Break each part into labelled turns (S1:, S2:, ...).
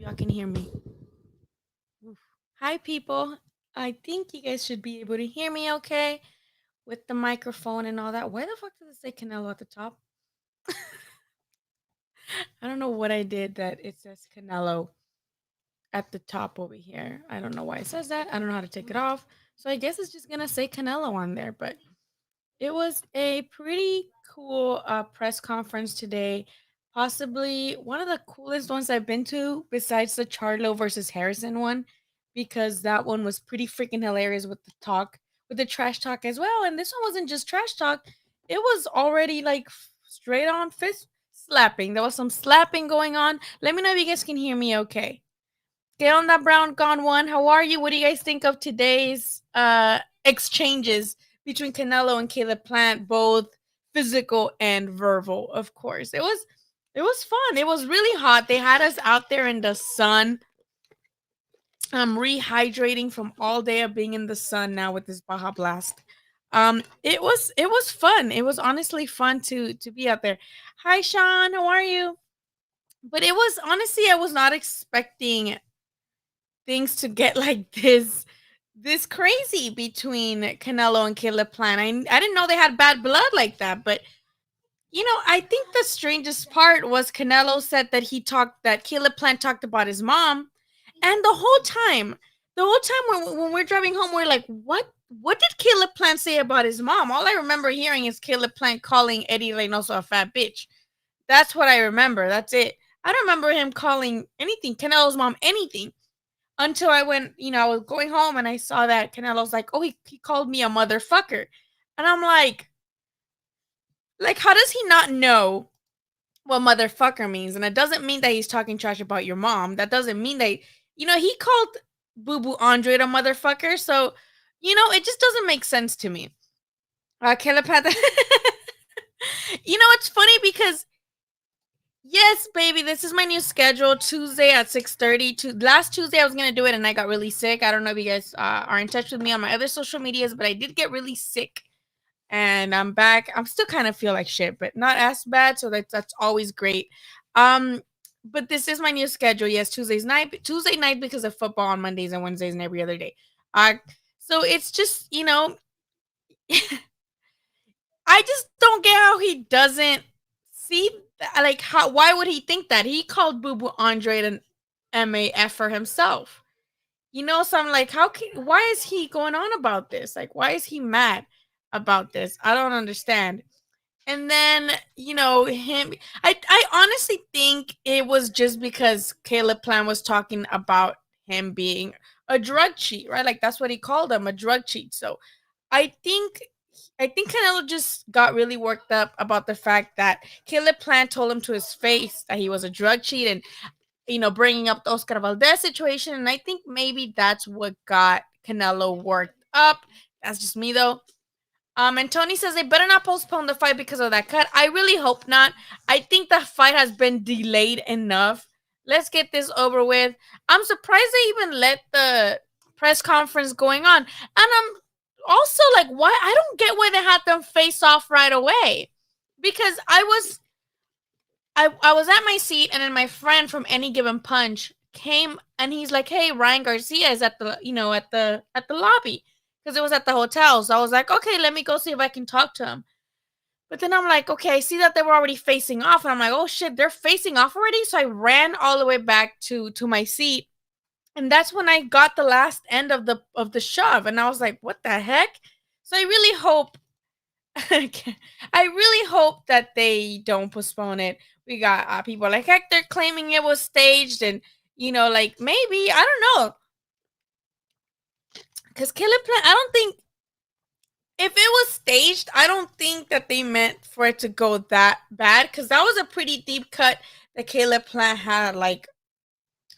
S1: y'all can hear me. Oof. Hi, people. I think you guys should be able to hear me okay with the microphone and all that. Why the fuck does it say Canelo at the top? I don't know what I did that it says Canelo at the top over here. I don't know why it says that. I don't know how to take it off. So I guess it's just going to say Canelo on there. But it was a pretty cool press conference today. Possibly one of the coolest ones I've been to, besides the Charlo versus Harrison one, because that one was pretty freaking hilarious with the talk, with the trash talk as well. And this one wasn't just trash talk; it was already like straight on fist slapping. There was some slapping going on. Let me know if you guys can hear me okay. Get on that brown gone one. How are you? What do you guys think of today's exchanges between Canelo and Caleb Plant, both physical and verbal? Of course. It was fun. It was really hot. They had us out there in the sun. Rehydrating from all day of being in the sun now with this Baja Blast. It was fun. It was honestly fun to be out there. Hi Sean, how are you? But it was honestly I was not expecting things to get like this crazy between Canelo and Caleb Plant. I didn't know they had bad blood like that, but I think the strangest part was Canelo said that Caleb Plant talked about his mom, and the whole time when we're driving home, we're like, what did Caleb Plant say about his mom? All I remember hearing is Caleb Plant calling Eddie Reynoso a fat bitch. That's what I remember. That's it. I don't remember him calling anything Canelo's mom anything until I went, I was going home and I saw that Canelo's like, oh, he called me a motherfucker. And I'm like, how does he not know what motherfucker means? And it doesn't mean that he's talking trash about your mom. That doesn't mean that, he called Boo Boo Andre a motherfucker. So, it just doesn't make sense to me. Caleb had it's funny because yes, baby, this is my new schedule. Tuesday at 6:30. Last Tuesday I was gonna do it and I got really sick. I don't know if you guys are in touch with me on my other social medias, but I did get really sick, and I'm back. I'm still kind of feel like shit, but not as bad. So that's always great. Um, but this is my new schedule. Yes, Tuesday night because of football on Mondays and Wednesdays and every other day. Uh, so it's just I just don't get how he doesn't see like how why would he think that he called Boo Boo Andre an MAF for himself? So I'm like, why is he going on about this? Like, why is he mad about this? I don't understand. And then, him I honestly think it was just because Caleb Plan was talking about him being a drug cheat, right? Like that's what he called him, a drug cheat. So I think I think Canelo just got really worked up about the fact that Caleb Plant told him to his face that he was a drug cheat and, bringing up the Oscar Valdez situation. And I think maybe that's what got Canelo worked up. That's just me, though. And Tony says they better not postpone the fight because of that cut. I really hope not. I think the fight has been delayed enough. Let's get this over with. I'm surprised they even let the press conference going on. And I'm also like, why? I don't get why they had them face off right away. Because I was at my seat and then my friend from Any Given Punch came and he's like, "Hey, Ryan Garcia is at the at the lobby." Because it was at the hotel. So I was like, okay, let me go see if I can talk to him. But then I'm like, okay, I see that they were already facing off. And I'm like, oh shit, they're facing off already. So I ran all the way back to my seat. And that's when I got the last end of the shove. And I was like, what the heck? So I really hope I really hope that they don't postpone it. We got people like Hector claiming it was staged, and like maybe I don't know, because Caleb Plant, I don't think if it was staged, I don't think that they meant for it to go that bad because that was a pretty deep cut that Caleb Plant had like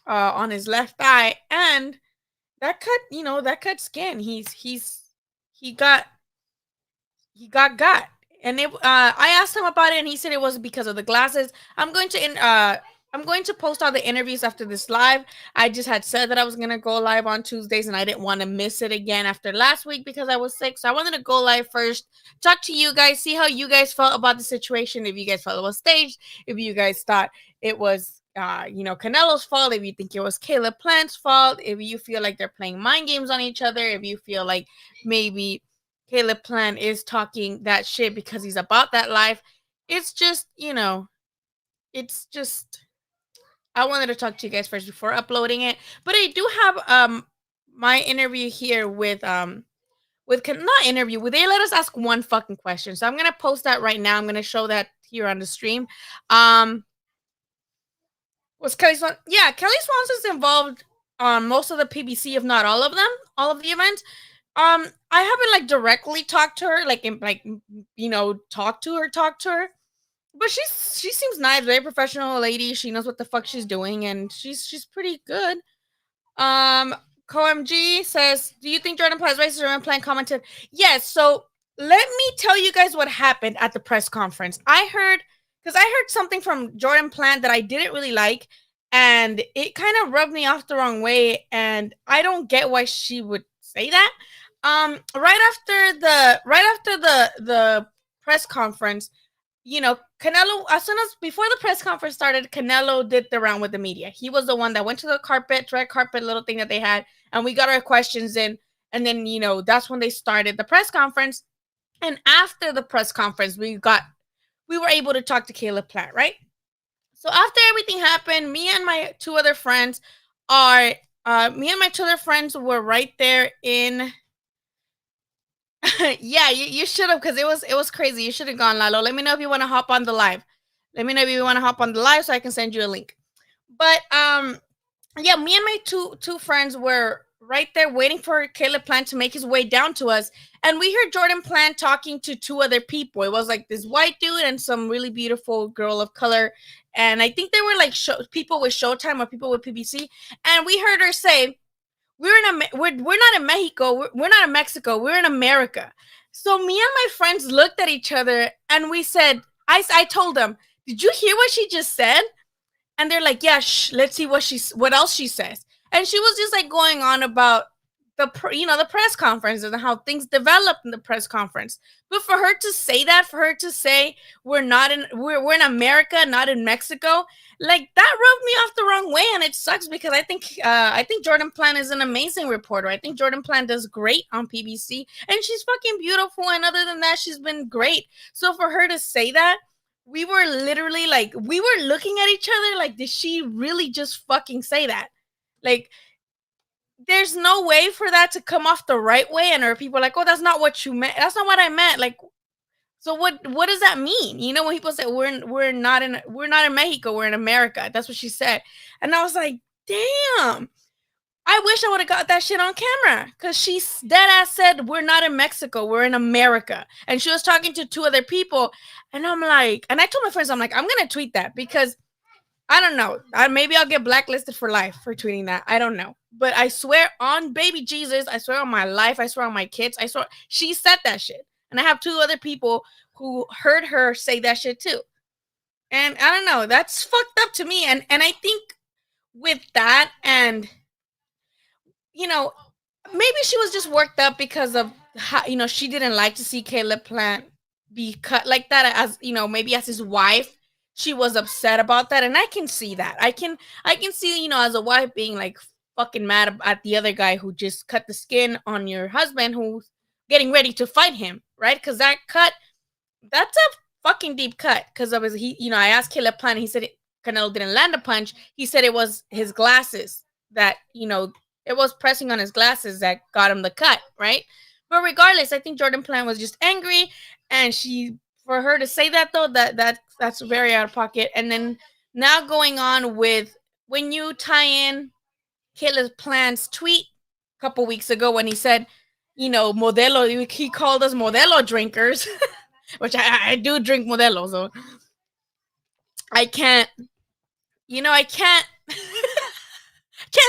S1: on his left eye, and that cut skin. He got got. And I asked him about it, and he said it was because of the glasses. I'm going to post all the interviews after this live. I just had said that I was gonna go live on Tuesdays, and I didn't want to miss it again after last week because I was sick. So I wanted to go live first, talk to you guys, see how you guys felt about the situation. If you guys felt it was staged, if you guys thought it was Canelo's fault, if you think it was Caleb Plant's fault, if you feel like they're playing mind games on each other, if you feel like maybe Caleb Plant is talking that shit because he's about that life. It's just, it's just I wanted to talk to you guys first before uploading it. But I do have my interview here with not interview. They let us ask one fucking question. So I'm gonna post that right now. I'm gonna show that here on the stream. Was Kelly Swan? Yeah, Kelly Swanson's involved on most of the PBC, if not all of them, all of the events. I haven't like directly talked to her, talk to her. But she seems nice, very professional lady. She knows what the fuck she's doing, and she's pretty good. CoMG says, "Do you think Jordan Plant's racist?" Jordan Plant commented, "Yes." So let me tell you guys what happened at the press conference. I heard something from Jordan Plant that I didn't really like, and it kind of rubbed me off the wrong way. And I don't get why she would say that. Right after the press conference, Canelo, as soon as before the press conference started, Canelo did the round with the media. He was the one that went to the red carpet little thing that they had, and we got our questions in. And then, that's when they started the press conference. And after the press conference, we were able to talk to Caleb Plant, right? So after everything happened, me and my two other friends were right there in. Yeah, you should have, because it was crazy. You should have gone, Lalo. Let me know if you want to hop on the live. Let me know if you want to hop on the live so I can send you a link. But yeah, me and my two friends were right there waiting for Caleb Plant to make his way down to us, and we heard Jordan Plant talking to two other people. It was like this white dude and some really beautiful girl of color, and I think they were like people with Showtime or people with PBC, and we heard her say, we're not in Mexico. We're not in Mexico. We're in America. So me and my friends looked at each other and we said, I told them, did you hear what she just said? And they're like, yeah, let's see what else she says. And she was just like going on about the press conference and how things developed in the press conference. But for her to say that, for her to say we're in America, not in Mexico, like that rubbed me off the wrong way, and it sucks because I think Jordan Plant is an amazing reporter. I think Jordan Plant does great on PBC, and she's fucking beautiful. And other than that, she's been great. So for her to say that, we were literally like, we were looking at each other like, did she really just fucking say that? Like, there's no way for that to come off the right way, and her people are like, oh, that's not what you meant. That's not what I meant. Like, so what does that mean? When people say we're not in Mexico, we're in America. That's what she said. And I was like, damn. I wish I would have got that shit on camera, because she dead ass said we're not in Mexico, we're in America. And she was talking to two other people, and I'm like, and I told my friends, I'm like, I'm gonna tweet that, because I don't know. Maybe I'll get blacklisted for life for tweeting that. I don't know. But I swear on baby Jesus, I swear on my life, I swear on my kids, I swear she said that shit. And I have two other people who heard her say that shit too. And I don't know, that's fucked up to me. And I think with that, and maybe she was just worked up because of how, she didn't like to see Caleb Plant be cut like that, as maybe as his wife. She was upset about that, and I can see that. I can see, as a wife, being like fucking mad at the other guy who just cut the skin on your husband who's getting ready to fight him, right? Because that cut, that's a fucking deep cut. Because of I asked Caleb Plant, and he said Canelo didn't land a punch. He said it was his glasses that, it was pressing on his glasses that got him the cut, right? But regardless, I think Jordan Plant was just angry, and for her to say that, though, that's very out of pocket. And then now going on with, when you tie in Caleb Plant's tweet a couple weeks ago when he said, Modelo, he called us Modelo drinkers, which I do drink Modelo, so I can't, I can't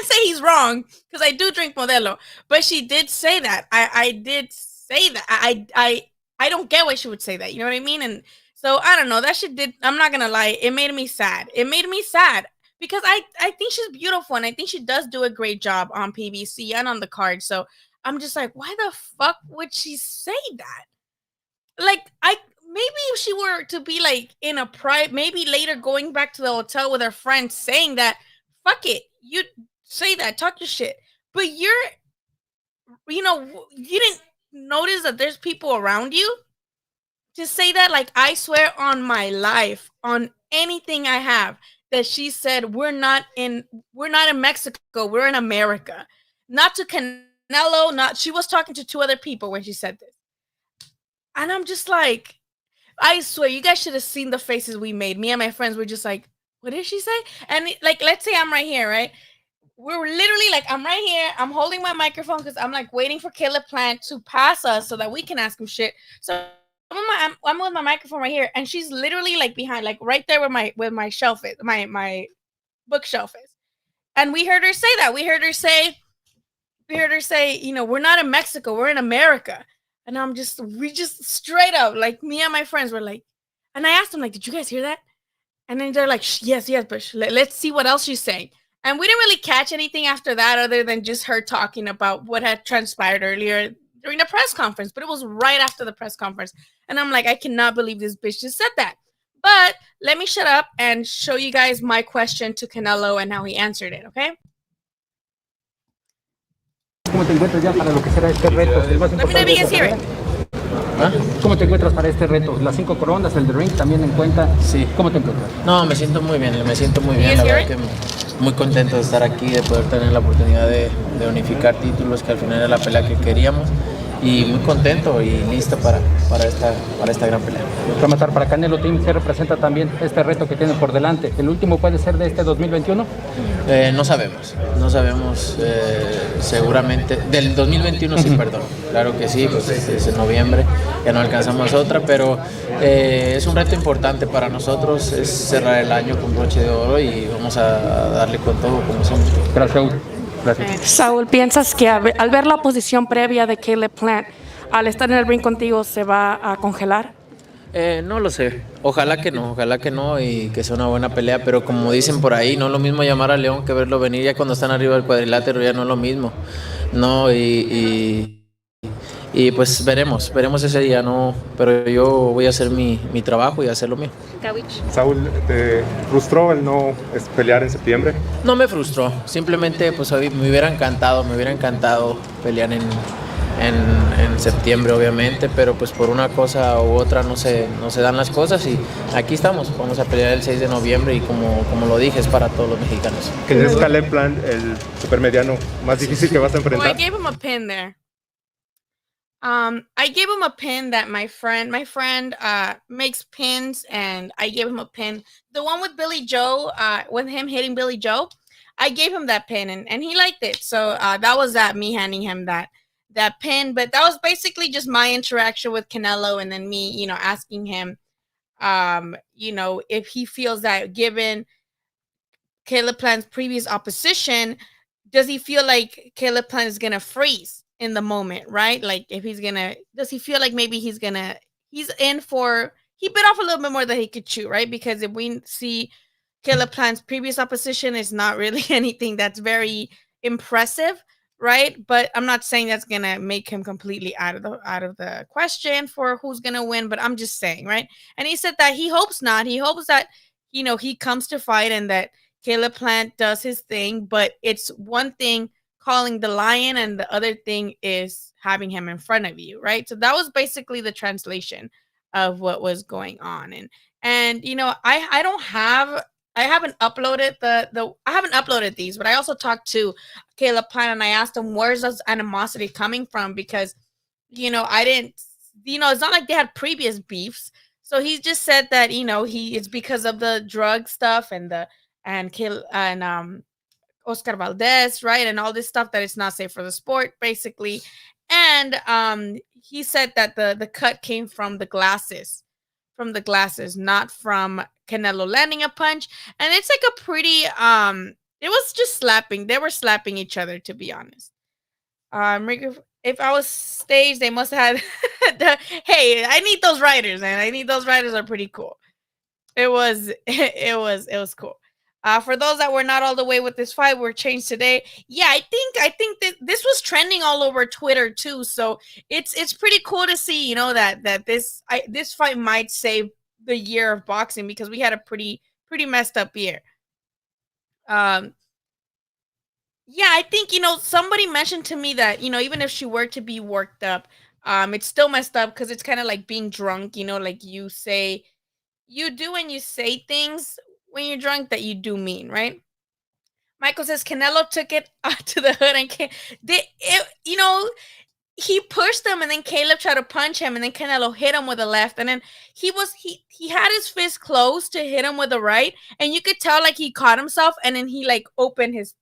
S1: say he's wrong, because I do drink Modelo. But she did say that. I did say that. I don't get why she would say that. You know what I mean? And so I don't know. That shit did. I'm not gonna lie. It made me sad. It made me sad because I think she's beautiful, and I think she does do a great job on PBC and on the card. So I'm just like, why the fuck would she say that? Like, maybe if she were to be like in a private, maybe later going back to the hotel with her friends saying that, fuck it, you say that, talk your shit. But you didn't notice that there's people around you to say that. Like, I swear on my life, on anything I have, that she said, we're not in Mexico, we're in America. Not to Canelo, not, she was talking to two other people when she said this. And I'm just like, I swear, you guys should have seen the faces we made. Me and my friends were just like, what did she say? And like, let's say I'm right here, right? We're literally like, I'm right here. I'm holding my microphone because I'm like waiting for Caleb Plant to pass us so that we can ask him shit. So I'm with my microphone right here, and she's literally like behind, like right there where my shelf is, my bookshelf is. And we heard her say that. We heard her say, we're not in Mexico, we're in America. And we just straight up, like, me and my friends were like, and I asked them, like, did you guys hear that? And then they're like, yes, but let's see what else she's saying. And we didn't really catch anything after that other than just her talking about what had transpired earlier during the press conference. But it was right after the press conference. And I'm like, I cannot believe this bitch just said that. But let me shut up and show you guys my question to Canelo and how he answered it, okay?
S2: ¿Cómo te encuentras ya para lo que será este reto? El más importante de esta carrera. ¿Ah? ¿Cómo te encuentras para este reto? Las 5 coronas, el de ring también en cuenta.
S3: Sí.
S2: ¿Cómo te encuentras?
S3: No, me siento muy bien, la verdad que muy contento de estar aquí, de poder tener la oportunidad de unificar títulos, que al final era la pelea que queríamos, y muy contento y listo para esta gran pelea.
S2: Rematar para Canelo Team, ¿qué representa también este reto que tienen por delante? ¿El último puede ser de este 2021?
S3: No sabemos, seguramente, del 2021 sí, perdón, claro que sí, pues es en noviembre, ya no alcanzamos otra, pero es un reto importante para nosotros, es cerrar el año con broche de oro y vamos a darle con todo como siempre.
S2: Gracias, Saúl. Gracias.
S4: Saúl, ¿piensas que al ver la posición previa de Caleb Plant, al estar en el ring contigo, se va a congelar?
S3: No lo sé, ojalá que no y que sea una buena pelea, pero como dicen por ahí, no es lo mismo llamar a León que verlo venir, ya cuando están arriba del cuadrilátero ya no es lo mismo, ¿no? Y pues veremos ese día, ¿no? Pero yo voy a hacer mi trabajo y hacer lo mío.
S5: Saúl, ¿te frustró el no pelear en septiembre?
S3: No me frustró, simplemente pues me hubiera encantado pelear en septiembre, obviamente, pero pues por una cosa u otra no se dan las cosas y aquí estamos, vamos a pelear el 6 de noviembre y como lo dije, es para todos los mexicanos.
S5: ¿Quién es Caleb Plant, el supermediano más difícil que vas a enfrentar?
S1: I gave him a pin there. I gave him a pin that my friend makes pins, and I gave him a pin. The one with Billy Joe, with him hitting Billy Joe, I gave him that pin, and he liked it. So that was me handing him that pin. But that was basically just my interaction with Canelo, and then me, asking him, if he feels that given Caleb Plant's previous opposition, does he feel like Caleb Plant is gonna freeze in the moment, right? Like, if does he feel like maybe he bit off a little bit more than he could chew, right? Because if we see Caleb Plant's previous opposition, it's not really anything that's very impressive, right? But I'm not saying that's gonna make him completely out of the question for who's gonna win, but I'm just saying, right? And he said that he hopes not. He hopes that, he comes to fight and that Caleb Plant does his thing, but it's one thing calling the lion and the other thing is having him in front of you, right? So that was basically the translation of what was going on. And I haven't uploaded I haven't uploaded these, but I also talked to Caleb Plant and I asked him, where's this animosity coming from? Because I didn't, it's not like they had previous beefs. So he just said that it's because of the drug stuff and Oscar Valdez, right? And all this stuff that it's not safe for the sport, basically. And he said that the cut came from the glasses, not from Canelo landing a punch. And it's like a pretty, it was just slapping. They were slapping each other, to be honest. If I was staged, they must have had hey, I need those writers, man. Those writers are pretty cool. It was cool. For those that were not all the way with this fight, were changed today. Yeah, I think that this was trending all over Twitter too. So it's pretty cool to see, that this fight might save the year of boxing, because we had a pretty messed up year. Um, yeah, I think somebody mentioned to me that even if she were to be worked up, it's still messed up because it's kind of like being drunk. Like you do and you say things when you're drunk that you do mean, right? Michael says Canelo took it to the hood and he pushed him, and then Caleb tried to punch him, and then Canelo hit him with a left, and then he had his fist closed to hit him with a right, and you could tell like he caught himself, and then he like opened his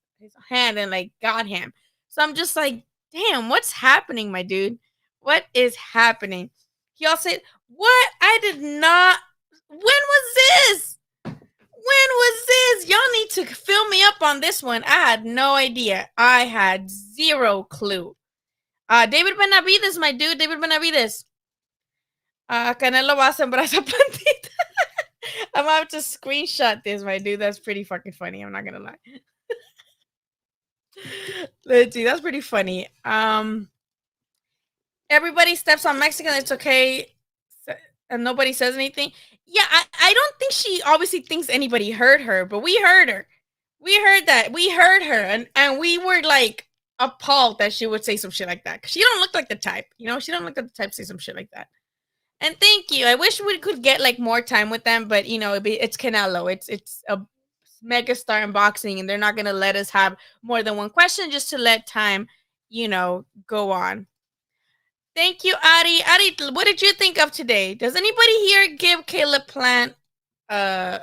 S1: hand and like got him. So I'm just like, damn, what's happening, my dude? What is happening? He also said, what? I did not. When was this? When was this? Y'all need to fill me up on this one. I had no idea. I had zero clue. David Benavides, my dude. David Benavides. Canelo va a sembrar esa plantita. I'm gonna have to screenshot this, my dude. That's pretty fucking funny. I'm not gonna lie. Let's see. That's pretty funny. Everybody steps on Mexican. It's okay. And nobody says anything. Yeah, I don't think she obviously thinks anybody heard her, but we heard her. We heard that. We heard her, and we were like appalled that she would say some shit like that. Cause she don't look like the type, she don't look like the type to say some shit like that. And thank you. I wish we could get like more time with them, but it's Canelo. It's a mega star in boxing, and they're not gonna let us have more than one question just to let time, go on. Thank you, Ari. Ari, what did you think of today? Does anybody here give Caleb Plant a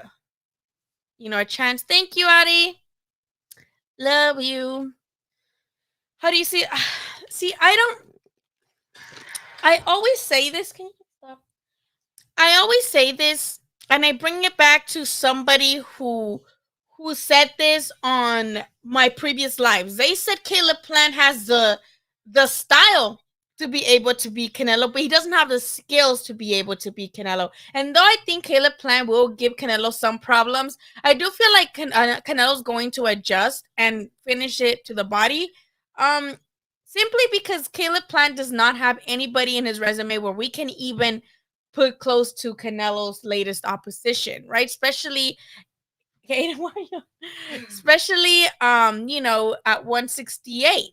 S1: chance? Thank you, Ari. Love you. How do you see? See, I always say this. Can you stop? I always say this, and I bring it back to somebody who said this on my previous lives. They said Caleb Plant has the style to be able to beat Canelo, but he doesn't have the skills to be able to beat Canelo. And though I think Caleb Plant will give Canelo some problems, I do feel like Canelo's going to adjust and finish it to the body. Simply because Caleb Plant does not have anybody in his resume where we can even put close to Canelo's latest opposition, right? Especially at 168.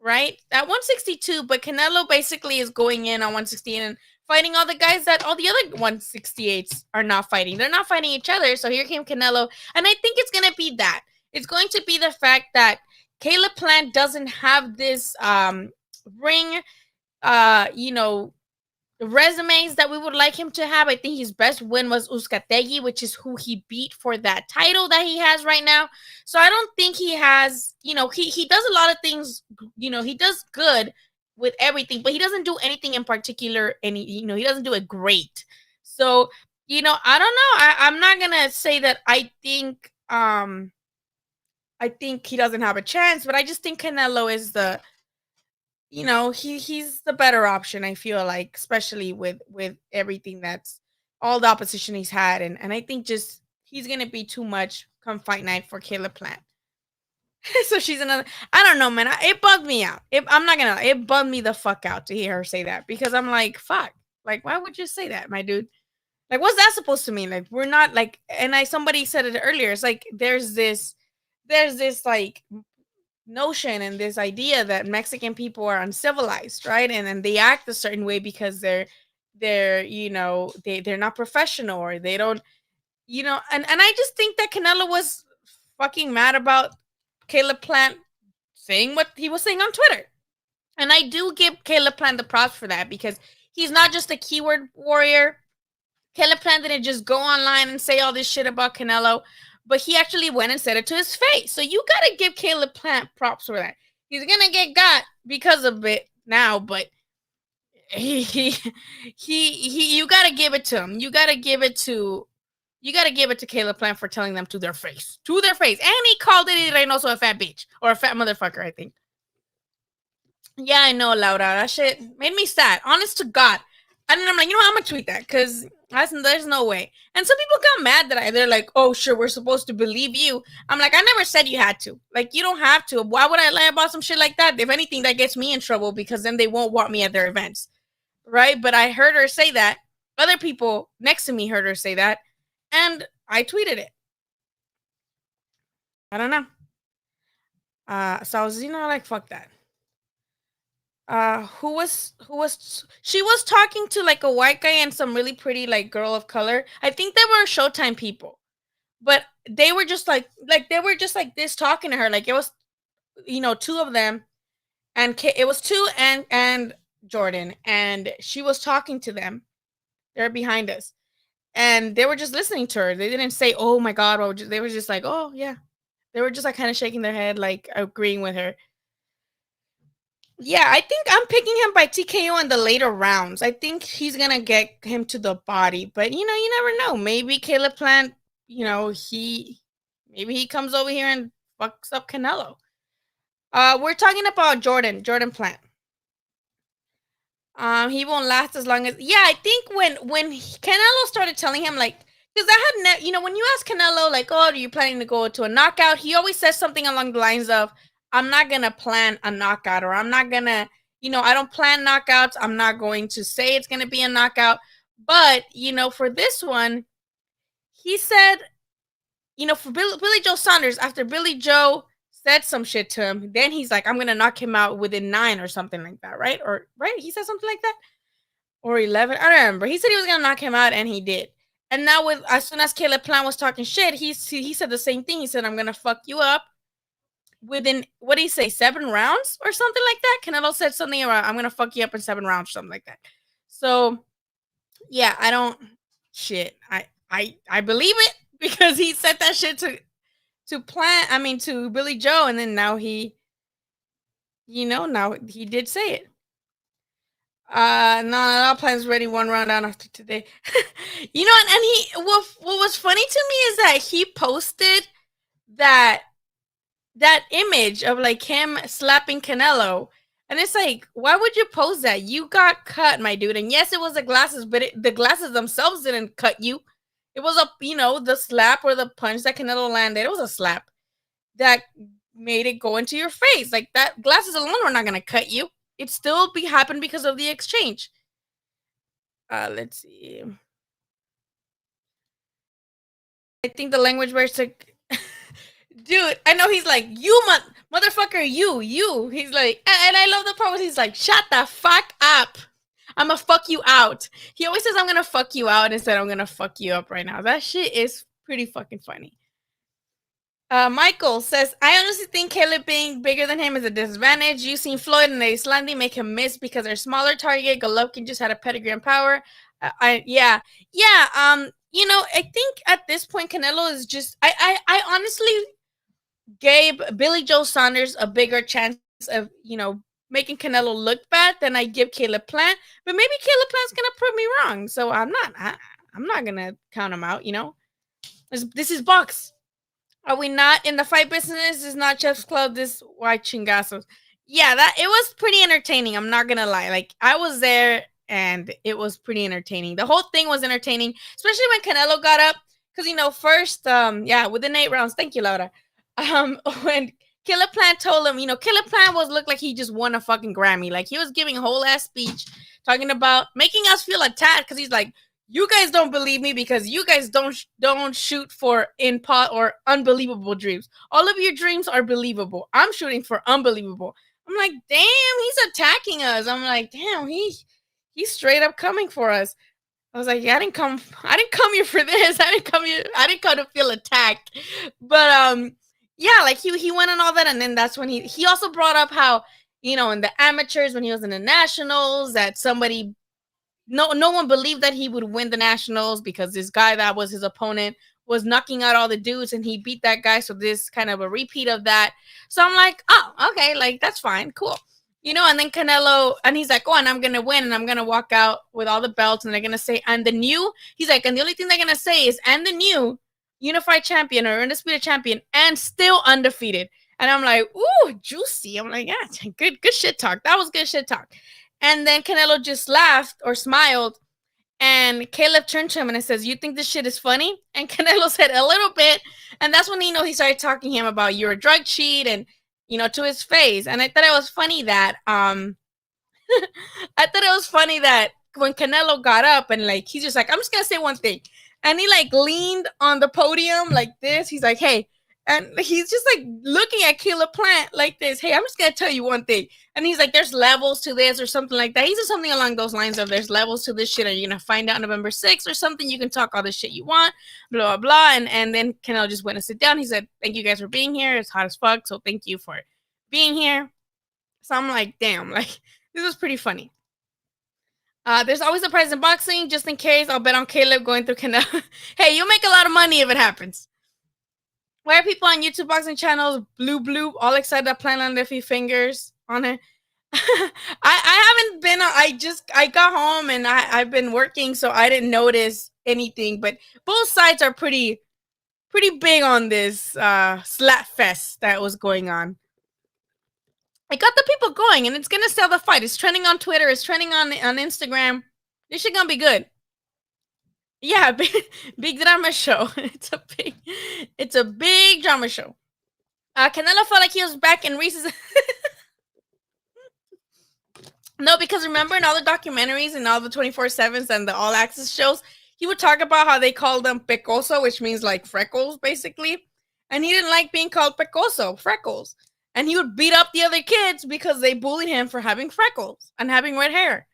S1: Right? At 162, but Canelo basically is going in on 168 and fighting all the guys that all the other 168s are not fighting. They're not fighting each other. So here came Canelo. And I think it's going to be that. It's going to be the fact that Caleb Plant doesn't have this ring, resumes that we would like him to have. I think his best win was Uzcategui, which is who he beat for that title that he has right now. So I don't think he has, he does a lot of things, he does good with everything, but he doesn't do anything in particular, and he doesn't do it great. So, I don't know. I'm not gonna say that I think he doesn't have a chance, but I just think Canelo is the he's the better option, I feel like, especially with everything that's all the opposition he's had. And I think just he's going to be too much come fight night for Caleb Plant. So she's another, I don't know, man. It bugged me out. I'm not going to lie. It bugged me the fuck out to hear her say that, because I'm like, fuck. Like, why would you say that, my dude? Like, what's that supposed to mean? Like, we're not like, and somebody said it earlier. It's like, there's this like notion and this idea that Mexican people are uncivilized, right? And they act a certain way because they're not professional, or they don't, and I just think that Canelo was fucking mad about Caleb Plant saying what he was saying on Twitter. And I do give Caleb Plant the props for that, because he's not just a keyword warrior. Caleb Plant didn't just go online and say all this shit about Canelo, but he actually went and said it to his face. So you got to give Caleb Plant props for that. He's going to get got because of it now, but you got to give it to him. You got to give it to Caleb Plant for telling them to their face. To their face. And he called it Reynoso a fat bitch, or a fat motherfucker, I think. Yeah, I know, Laura. That shit made me sad. Honest to God. And then I'm like, I'm gonna tweet that because there's no way. And some people got mad that they're like, oh, sure, we're supposed to believe you. I'm like, I never said you had to. Like, you don't have to. Why would I lie about some shit like that? If anything, that gets me in trouble because then they won't want me at their events, right? But I heard her say that. Other people next to me heard her say that, and I tweeted it. I don't know. So I was, like, fuck that. She was talking to like a white guy and some really pretty like girl of color. I think they were Showtime people, but they were just like they were just like this talking to her. Like it was, two of them, and it was two and Jordan, and she was talking to them. They're behind us, and they were just listening to her. They didn't say, "Oh my God," they were just like, "Oh yeah." They were just like kind of shaking their head, like agreeing with her. Yeah, I think I'm picking him by TKO in the later rounds. I think he's gonna get him to the body, but you never know. Maybe Caleb Plant, maybe he comes over here and fucks up Canelo. We're talking about Jordan Plant. He won't last as long as. Yeah, I think when Canelo started telling him like, because I had when you ask Canelo like, oh, are you planning to go to a knockout? He always says something along the lines of, I'm not gonna plan a knockout, or I'm not gonna, I don't plan knockouts. I'm not going to say it's gonna be a knockout. But for this one, he said, for Billy Joe Saunders, after Billy Joe said some shit to him, then he's like, I'm gonna knock him out within 9 or something like that, right? Or right? He said something like that, or 11. I don't remember. He said he was gonna knock him out, and he did. And now, as soon as Caleb Plant was talking shit, he said the same thing. He said, I'm gonna fuck you up within, what did he say, 7 rounds or something like that? Canelo said something about, I'm gonna fuck you up in 7 rounds, or something like that. So yeah, I don't shit. I believe it because he said that shit to Billy Joe, and then now now he did say it. No, plan's ready 1 round down after today. And he what was funny to me is that he posted that image of like him slapping Canelo, and it's like, why would you post that? You got cut, my dude. And yes, it was the glasses, but the glasses themselves didn't cut you. It was the slap or the punch that Canelo landed. It was a slap that made it go into your face. Like that, glasses alone were not gonna cut you. It still happened because of the exchange. Let's see. I think the language barrier took. Dude, I know he's like, you motherfucker, you. He's like, and I love the part where he's like, shut the fuck up. I'm gonna fuck you out. He always says, I'm gonna fuck you out instead I'm gonna fuck you up right now. That shit is pretty fucking funny. Michael says, I honestly think Caleb being bigger than him is a disadvantage. You seen Floyd and Islandi make him miss because they're smaller target. Golovkin just had a pedigree and power. Yeah. I think at this point Canelo is just. I honestly gave Billy Joe Saunders a bigger chance of making Canelo look bad than I give Caleb Plant. But maybe Caleb Plant's gonna prove me wrong. So I'm not gonna count him out. This is box. Are we not in the fight business? This is not Chef's Club. This white chingazos. Yeah, it was pretty entertaining. I'm not gonna lie. Like I was there and it was pretty entertaining. The whole thing was entertaining, especially when Canelo got up. Because first, within 8 rounds. Thank you, Laura. When Caleb Plant told him, Caleb Plant looked like he just won a fucking Grammy. Like he was giving a whole ass speech talking about making us feel attacked because he's like, you guys don't believe me because you guys don't shoot for in pot or unbelievable dreams. All of your dreams are believable. I'm shooting for unbelievable. I'm like, damn, he's attacking us. I'm like, damn, he's straight up coming for us. I was like, yeah, I didn't come here for this. I didn't come to feel attacked. But yeah, like he went on all that, and then that's when he also brought up how, in the amateurs when he was in the nationals, that somebody no one believed that he would win the nationals because this guy that was his opponent was knocking out all the dudes and he beat that guy. So this kind of a repeat of that. So I'm like, oh, okay, like that's fine, cool. And then Canelo, and he's like, oh, and I'm going to win and I'm going to walk out with all the belts and they're going to say, and the new, he's like, and the only thing they're going to say is, and the new unified champion or undisputed champion and still undefeated. And I'm like, ooh, juicy. I'm like, yeah, good shit talk. That was good shit talk. And then Canelo just laughed or smiled. And Caleb turned to him and says, "You think this shit is funny?" And Canelo said, "A little bit." And that's when, he started talking to him about you're a drug cheat and, to his face. And I thought it was funny that, I thought it was funny that when Canelo got up and like, he's just like, "I'm just going to say one thing." And he like leaned on the podium like this. He's like, "Hey," and he's just like looking at Caleb Plant like this. "Hey, I'm just going to tell you one thing." And he's like, "There's levels to this," or something like that. He said something along those lines of, "There's levels to this shit. Are you going to find out November 6th or something? You can talk all the shit you want, blah, blah, blah." And then Canelo just went to sit down. He said, "Thank you guys for being here. It's hot as fuck. So thank you for being here." So I'm like, damn, like, this was pretty funny. There's always a prize in boxing. Just in case, I'll bet on Caleb going through Canelo. Hey, you'll make a lot of money if it happens. Why are people on YouTube boxing channels blue all excited to plant on their few fingers on it? I haven't been. I got home and I've been working, so I didn't notice anything. But both sides are pretty big on this slap fest that was going on. I got the people going, and it's gonna sell the fight. It's trending on Twitter. It's trending on Instagram. This shit gonna be good. Yeah, big drama show. It's a big drama show. Canelo felt like he was back in Reese's. No, because remember in all the documentaries and all the 24/7s and the all access shows, he would talk about how they called them pecoso, which means like freckles, basically. And he didn't like being called pecoso, freckles. And he would beat up the other kids because they bullied him for having freckles and having red hair.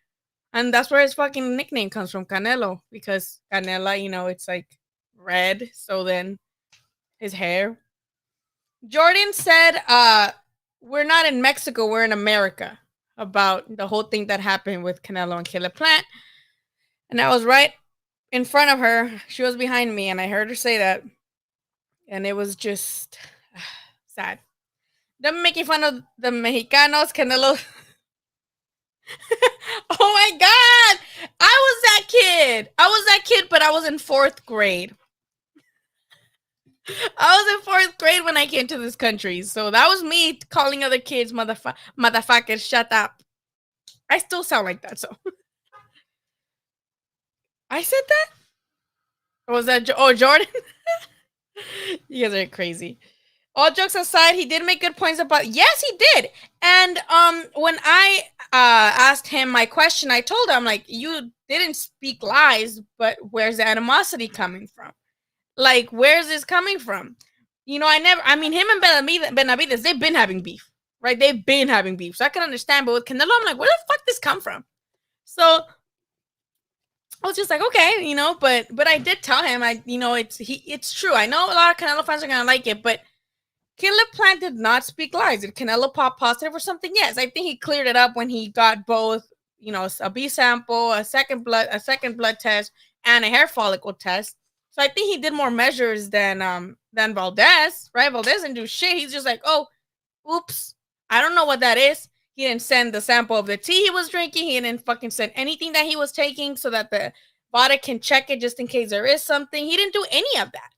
S1: And that's where his fucking nickname comes from, Canelo. Because Canela, it's like red. So then his hair. Jordan said, we're not in Mexico, we're in America. About the whole thing that happened with Canelo and Caleb Plant. And I was right in front of her. She was behind me, and I heard her say that. And it was just sad. Them making fun of the Mexicanos, Canelo. Oh my God! I was that kid, but I was in 4th grade. I was in 4th grade when I came to this country. So that was me calling other kids motherfuckers, shut up. I still sound like that, so. I said that? Or was that Jordan? You guys are crazy. All jokes aside, he did make good points about. Yes, he did. And when I asked him my question, I told him, like, you didn't speak lies, but where's the animosity coming from? Like, where's this coming from? Him and Benavides, they've been having beef, right? They've been having beef. So I can understand, but with Canelo, I'm like, where the fuck this come from? So I was just like, okay, but I did tell him, it's true. I know a lot of Canelo fans are gonna like it, but Caleb Plant did not speak lies. Did Canelo pop positive or something? Yes, I think he cleared it up when he got both, a B sample, a second blood test, and a hair follicle test. So I think he did more measures than Valdez, right? Valdez didn't do shit. He's just like, oh, oops, I don't know what that is. He didn't send the sample of the tea he was drinking. He didn't fucking send anything that he was taking so that the body can check it just in case there is something. He didn't do any of that.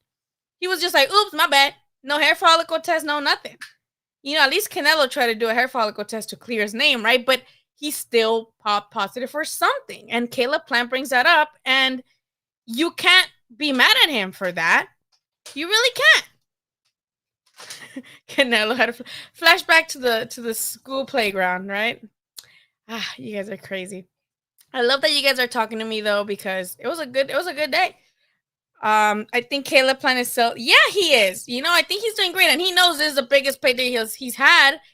S1: He was just like, oops, my bad. No hair follicle test, no nothing. At least Canelo tried to do a hair follicle test to clear his name, right? But he still popped positive for something. And Caleb Plant brings that up, and you can't be mad at him for that. You really can't. Canelo had a flashback to the school playground, right? You guys are crazy. I love that you guys are talking to me though, because it was a good day. I think Caleb Plant is yeah, he is. I think he's doing great, and he knows this is the biggest payday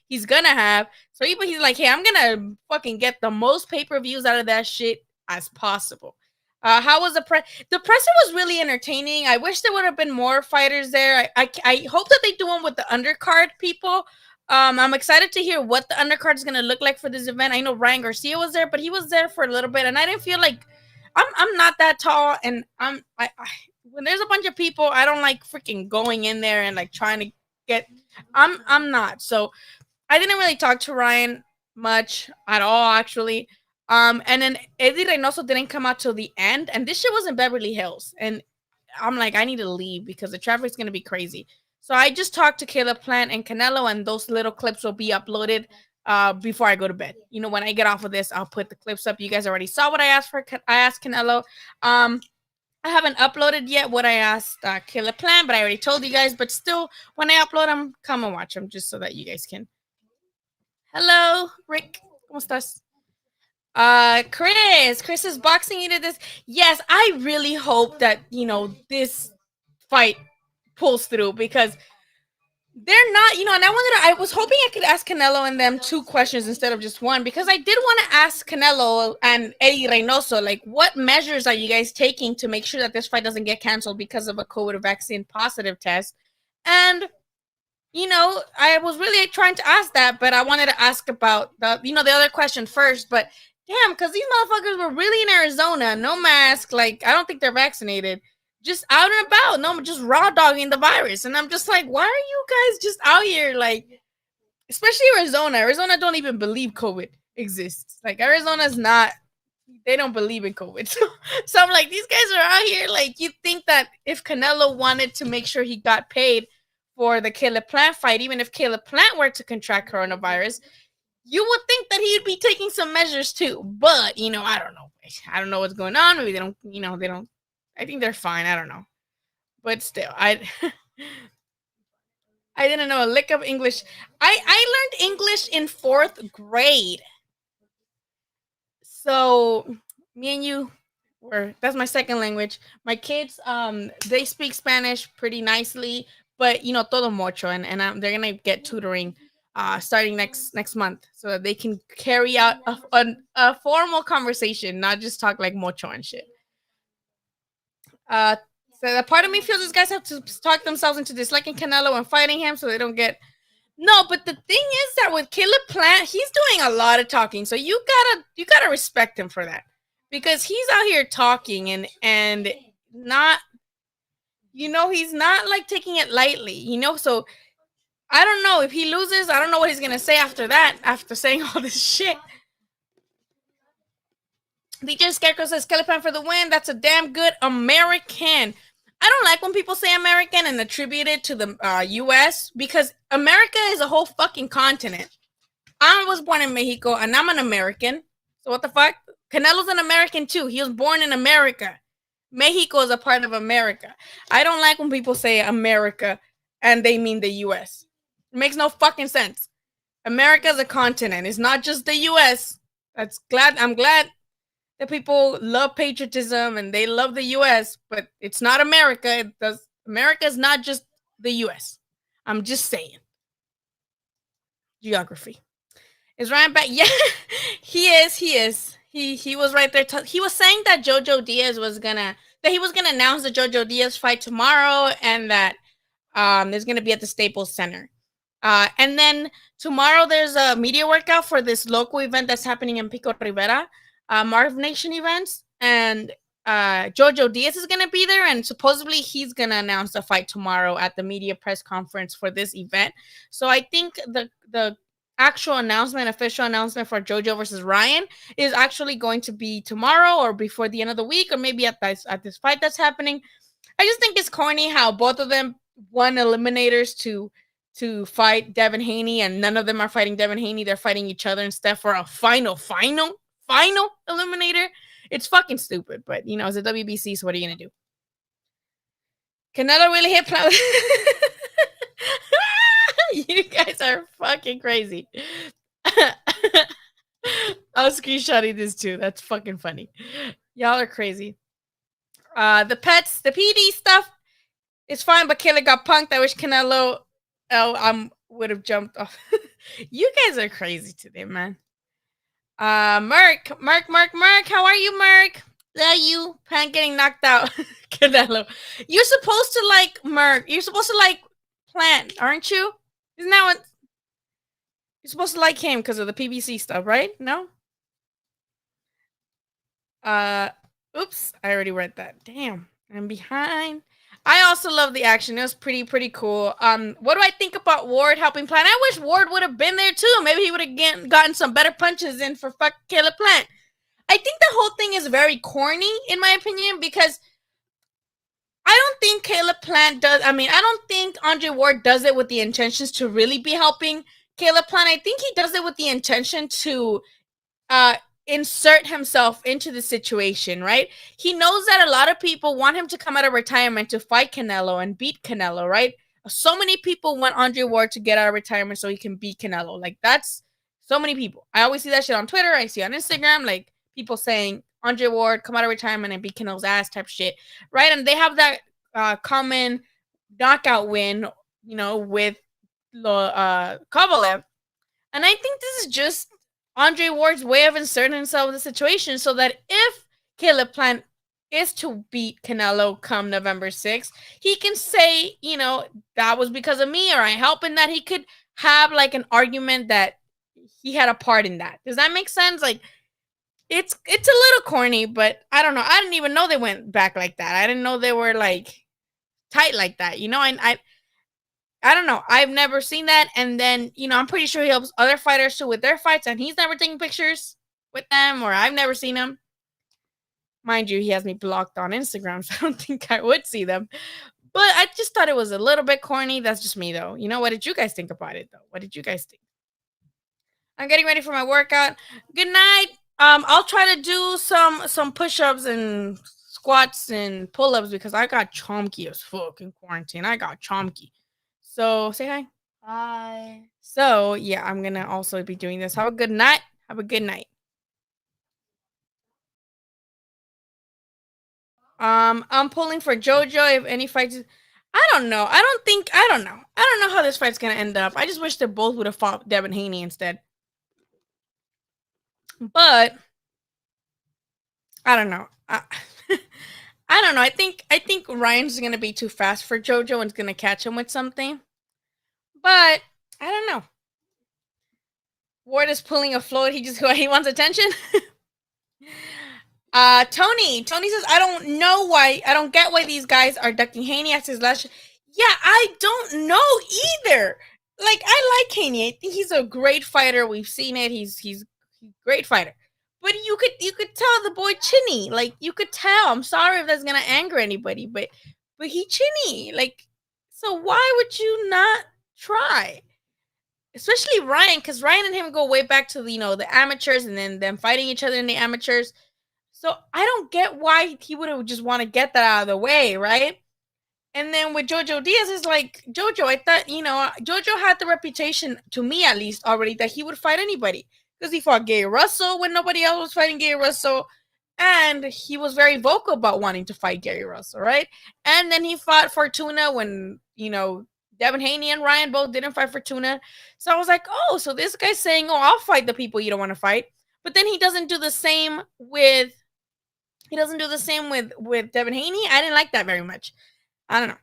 S1: he's gonna have. So he's like, hey, I'm gonna fucking get the most pay-per-views out of that shit as possible. How was the press? The presser was really entertaining. I wish there would have been more fighters there. I hope that they do one with the undercard people. I'm excited to hear what the undercard is gonna look like for this event. I know Ryan Garcia was there, but he was there for a little bit, and I didn't feel like I'm not that tall, and when there's a bunch of people, I don't like freaking going in there and like trying to get. I'm not. So I didn't really talk to Ryan much at all, actually. And then Eddie Reynoso didn't come out till the end, and this shit was in Beverly Hills, and I'm like, I need to leave because the traffic's gonna be crazy. So I just talked to Caleb Plant and Canelo, and those little clips will be uploaded before I go to bed. You know, when I get off of this, I'll put the clips up. You guys already saw what I asked for. I asked Canelo. I haven't uploaded yet what I asked Killer Plan, but I already told you guys. But still, when I upload them, come and watch them just so that you guys can. Hello, Rick. ¿Cómo estás? Chris is boxing into this. Yes, I really hope that, you know, this fight pulls through because they're not, you know, and I was hoping I could ask Canelo and them 2 questions instead of just one because I did want to ask Canelo and Eddie Reynoso, like, what measures are you guys taking to make sure that this fight doesn't get canceled because of a COVID vaccine positive test? And you know, I was really trying to ask that, but I wanted to ask about the, you know, the other question first. But damn, because these motherfuckers were really in Arizona, no mask. Like, I don't think they're vaccinated, just out and about, no, just raw dogging the virus. And I'm just like, why are you guys just out here, like, especially Arizona? Arizona don't even believe COVID exists. Like, Arizona's not. They don't believe in COVID. So I'm like, these guys are out here. Like, you think that if Canelo wanted to make sure he got paid for the Caleb Plant fight, even if Caleb Plant were to contract coronavirus, you would think that he'd be taking some measures too. But, you know, I don't know. I don't know what's going on. Maybe they don't, you know, they don't. I think they're fine. I don't know. But still, I didn't know a lick of English. I learned English in 4th grade. So me and you that's my second language. My kids, they speak Spanish pretty nicely, but you know, todo mucho, and they're gonna get tutoring starting next month so that they can carry out a formal conversation, not just talk like mucho and shit. So the part of me feels these guys have to talk themselves into disliking Canelo and fighting him so they don't get. No, but the thing is that with Caleb Plant, he's doing a lot of talking. So you gotta respect him for that. Because he's out here talking and not, you know, he's not like taking it lightly, you know. So I don't know if he loses, I don't know what he's gonna say after that, after saying all this shit. DJ Scarecrow says Caleb Plant for the win. That's a damn good American. I don't like when people say American and attribute it to the U.S. because America is a whole fucking continent. I was born in Mexico and I'm an American. So what the fuck? Canelo's an American too. He was born in America. Mexico is a part of America. I don't like when people say America and they mean the U.S. It makes no fucking sense. America is a continent. It's not just the U.S. I'm glad that people love patriotism and they love the U.S., but it's not America. America is not just the U.S. I'm just saying. Geography. Is Ryan back? Yeah, he is. He was right there. He was saying that Jojo Diaz he was gonna announce the Jojo Diaz fight tomorrow, and that there's gonna be at the Staples Center. And then tomorrow there's a media workout for this local event that's happening in Pico Rivera. Marv Nation events, and Jojo Diaz is going to be there, and supposedly he's going to announce the fight tomorrow at the media press conference for this event. So I think the actual official announcement for Jojo versus Ryan is actually going to be tomorrow or before the end of the week, or maybe at this fight that's happening. I just think it's corny how both of them won eliminators to fight Devin Haney, and none of them are fighting Devin Haney. They're fighting each other instead for a final eliminator. It's fucking stupid, but you know, it's a WBC, so what are you gonna do? Canelo really hit Plant. You guys are fucking crazy. I'll screenshotting this too. That's fucking funny. Y'all are crazy. The PD stuff is fine, but Kayla got punked. I wish Canelo would have jumped off. You guys are crazy today, man. Merc, how are you, Merc? Love you. Pan getting knocked out. Canelo. You're supposed to like Merc. You're supposed to like Plant, aren't you? Isn't that what? You're supposed to like him because of the PBC stuff, right? No? Oops. I already read that. Damn. I'm behind. I also love the action. It was pretty cool. What do I think about Ward helping Plant? I wish Ward would have been there too. Maybe he would have gotten some better punches in for fuck Caleb Plant. I think the whole thing is very corny, in my opinion, because I don't think Caleb Plant does. I mean, I don't think Andre Ward does it with the intentions to really be helping Caleb Plant, I think he does it with the intention to uh insert himself into the situation, right? He knows that a lot of people want him to come out of retirement to fight Canelo and beat Canelo, right? So many people want Andre Ward to get out of retirement so he can beat Canelo. Like, that's so many people. I always see that shit on Twitter. I see on Instagram, like, people saying Andre Ward come out of retirement and beat Canelo's ass type shit, right? And they have that common knockout win, with Kovalev. And I think this is just Andre Ward's way of inserting himself in the situation so that if Caleb Plant is to beat Canelo come November 6th, he can say, that was because of me, or I helped in that. He could have like an argument that he had a part in that. Does that make sense? Like, it's a little corny, but I don't know. I didn't even know they went back like that. I didn't know they were like tight like that. I don't know. I've never seen that. And then, I'm pretty sure he helps other fighters too with their fights, and he's never taking pictures with them, or I've never seen him. Mind you, he has me blocked on Instagram, so I don't think I would see them. But I just thought it was a little bit corny. That's just me, though. What did you guys think about it, though? What did you guys think? I'm getting ready for my workout. Good night. I'll try to do some push-ups and squats and pull-ups because I got chomky as fuck in quarantine. I got chomky. So say hi.
S6: Hi.
S1: So yeah, I'm gonna also be doing this. Have a good night. Have a good night. I'm pulling for JoJo if any fights. I don't know. I don't know. I don't know how this fight's gonna end up. I just wish they both would have fought Devin Haney instead. But I don't know. I don't know. I think Ryan's gonna be too fast for JoJo and is gonna catch him with something. But I don't know. Ward is pulling a float. He wants attention. Tony says, I don't get why these guys are ducking Haney after his last. Yeah, I don't know either. Like, I like Haney. I think he's a great fighter. We've seen it. He's a great fighter. But you could tell the boy chinny. Like, you could tell. I'm sorry if that's gonna anger anybody, but he chinny. Like, so why would you not try? Especially Ryan, because Ryan and him go way back to the amateurs, and then them fighting each other in the amateurs. So I don't get why he would have just want to get that out of the way, right? And then with Jojo Diaz, it's like, Jojo, I thought, Jojo had the reputation, to me at least, already, that he would fight anybody. Because he fought Gary Russell when nobody else was fighting Gary Russell. And he was very vocal about wanting to fight Gary Russell, right? And then he fought Fortuna when, Devin Haney and Ryan both didn't fight Fortuna. So I was like, oh, so this guy's saying, oh, I'll fight the people you don't want to fight. But then he doesn't do the same with Devin Haney. I didn't like that very much. I don't know.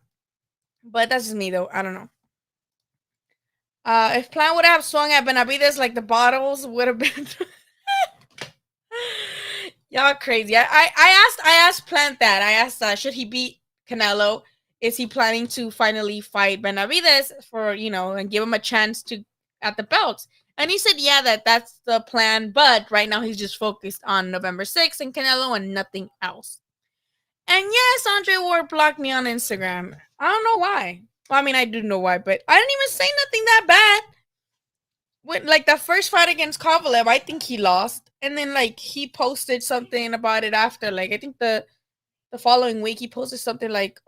S1: But that's just me, though. I don't know. If Plant would have swung at Benavides like the bottles would have been. Y'all crazy. I asked Plant that. I asked, should he beat Canelo? Is he planning to finally fight Benavides for, and give him a chance to at the belts? And he said, yeah, that's the plan. But right now he's just focused on November 6th and Canelo and nothing else. And yes, Andre Ward blocked me on Instagram. I don't know why. Well, I mean, I do know why, but I didn't even say nothing that bad. With like the first fight against Kovalev, I think he lost. And then like he posted something about it after. Like, I think the following week he posted something like,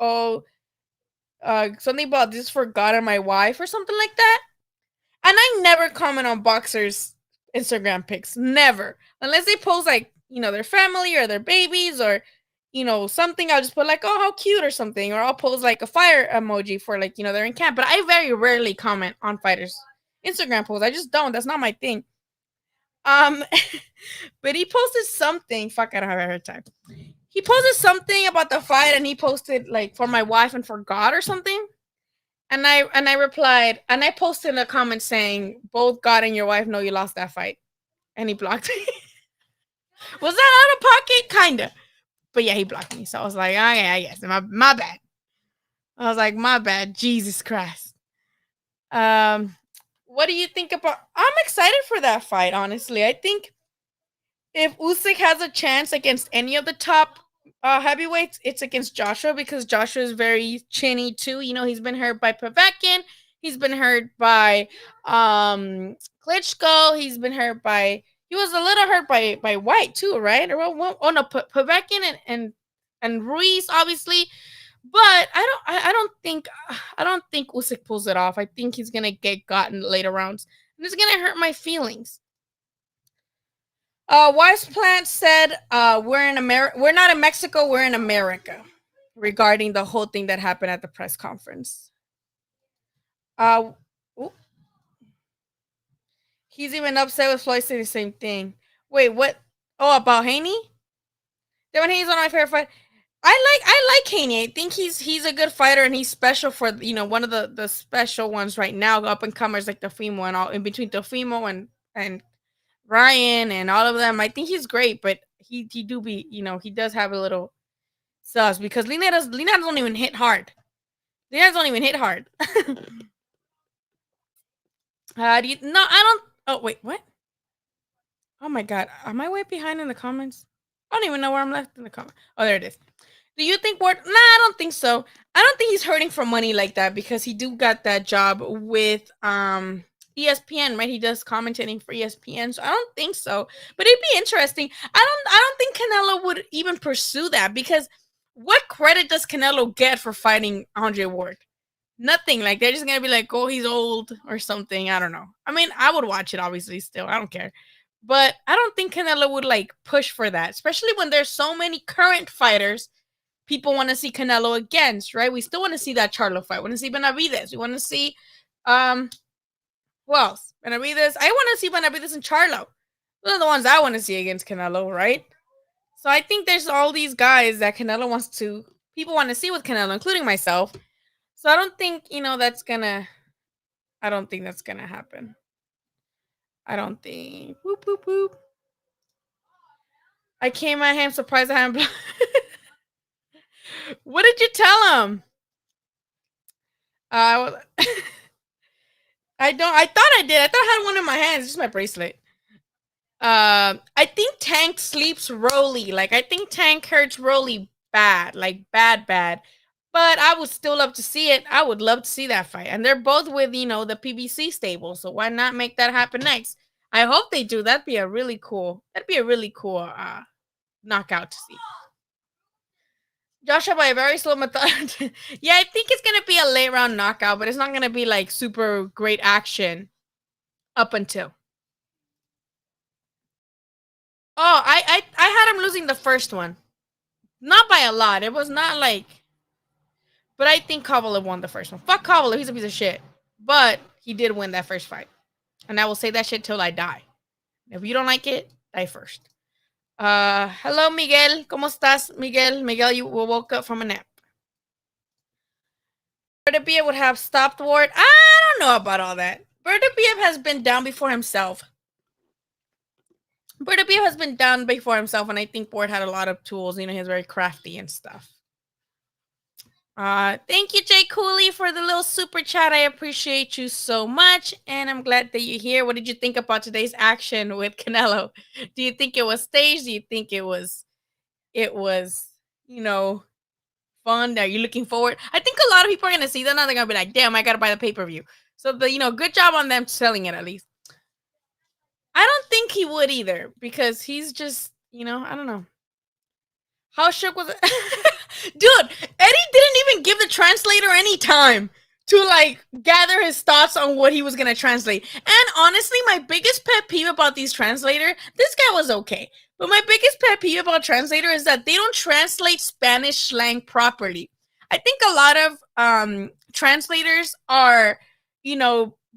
S1: something about this for God and my wife or something like that. And I never comment on boxers' Instagram pics. Never. Unless they post like, their family or their babies or, something. I'll just put like, oh, how cute or something. Or I'll post like a fire emoji for like, they're in camp. But I very rarely comment on fighters' Instagram posts. I just don't. That's not my thing. But he posted something. Fuck, I don't have time. He posted something about the fight, and he posted like for my wife and for God or something. And I replied, and I posted a comment saying, both God and your wife know you lost that fight. And he blocked me. Was that out of pocket? Kinda. But yeah, he blocked me. So I was like, okay, I guess. My bad. I was like, my bad. Jesus Christ. What do you think about? I'm excited for that fight, honestly. I think if USYK has a chance against any of the top heavyweights, it's against Joshua, because Joshua is very chinny too. He's been hurt by Povetkin. He's been hurt by Klitschko. He's been hurt by. He was a little hurt by White too, right? Or oh no, Povetkin and Ruiz obviously. But I don't think Usyk pulls it off. I think he's gonna get gotten later rounds, and it's gonna hurt my feelings. Wise Plant said, "We're in America. We're not in Mexico. We're in America." Regarding the whole thing that happened at the press conference. Ooh. He's even upset with Floyd saying the same thing. Wait, what? Oh, about Haney? Devin Haney's one of my favorite fighters. I like Haney. I think he's a good fighter and he's special for one of the special ones right now, up and comers like Teofimo and all in between Teofimo and Ryan and all of them. I think he's great, but he does have a little sus because Linares don't even hit hard. Linares don't even hit hard. I don't. Oh wait, what? Oh my god, am I way behind in the comments? I don't even know where I'm left in the comments. Oh, there it is. Do you think Ward? Nah, I don't think so. I don't think he's hurting for money like that because he do got that job with ESPN, right? He does commentating for ESPN, so I don't think so. But it'd be interesting. I don't think Canelo would even pursue that because what credit does Canelo get for fighting Andre Ward? Nothing. Like they're just gonna be like, oh, he's old or something. I don't know. I mean, I would watch it obviously still. I don't care. But I don't think Canelo would like push for that, especially when there's so many current fighters people want to see Canelo against, right? We still want to see that Charlo fight. We want to see Benavidez. We want to see who else? Benavidez. I want to see Benavidez and Charlo. Those are the ones I want to see against Canelo, right? So I think there's all these guys that people want to see with Canelo, including myself. So I don't think, that's gonna happen. I don't think. Whoop, whoop, whoop. I came at him surprised I haven't. What did you tell him? I thought I did. I thought I had one in my hands. It's just my bracelet. I think Tank sleeps Rolly. Like, I think Tank hurts Rolly bad. Like, bad. But I would still love to see it. I would love to see that fight. And they're both with, the PBC stable. So why not make that happen next? I hope they do. That'd be a really cool knockout to see. Joshua by a very slow method. Yeah, I think it's going to be a late round knockout, but it's not going to be like super great action up until. Oh, I had him losing the first one. Not by a lot. It was not like. But I think Kovalev won the first one. Fuck Kovalev. He's a piece of shit. But he did win that first fight. And I will say that shit till I die. If you don't like it, die first. Hello, Miguel. ¿Cómo estás, Miguel? Miguel, you woke up from a nap. Berdabiev would have stopped Ward. I don't know about all that. Berdabiev has been down before himself. And I think Ward had a lot of tools. He's very crafty and stuff. Thank you, Jay Cooley, for the little super chat. I appreciate you so much, and I'm glad that you're here. What did you think about today's action with Canelo? Do you think it was staged? Do you think it was, fun? Are you looking forward? I think a lot of people are gonna see that now. They're gonna be like, "Damn, I gotta buy the pay-per-view." So good job on them selling it at least. I don't think he would either because he's just, I don't know. How shook was it? Dude, Eddie didn't even give the translator any time to gather his thoughts on what he was going to translate. And honestly, my biggest pet peeve about these translator, this guy was okay. But my biggest pet peeve about translator is that they don't translate Spanish slang properly. I think a lot of translators are,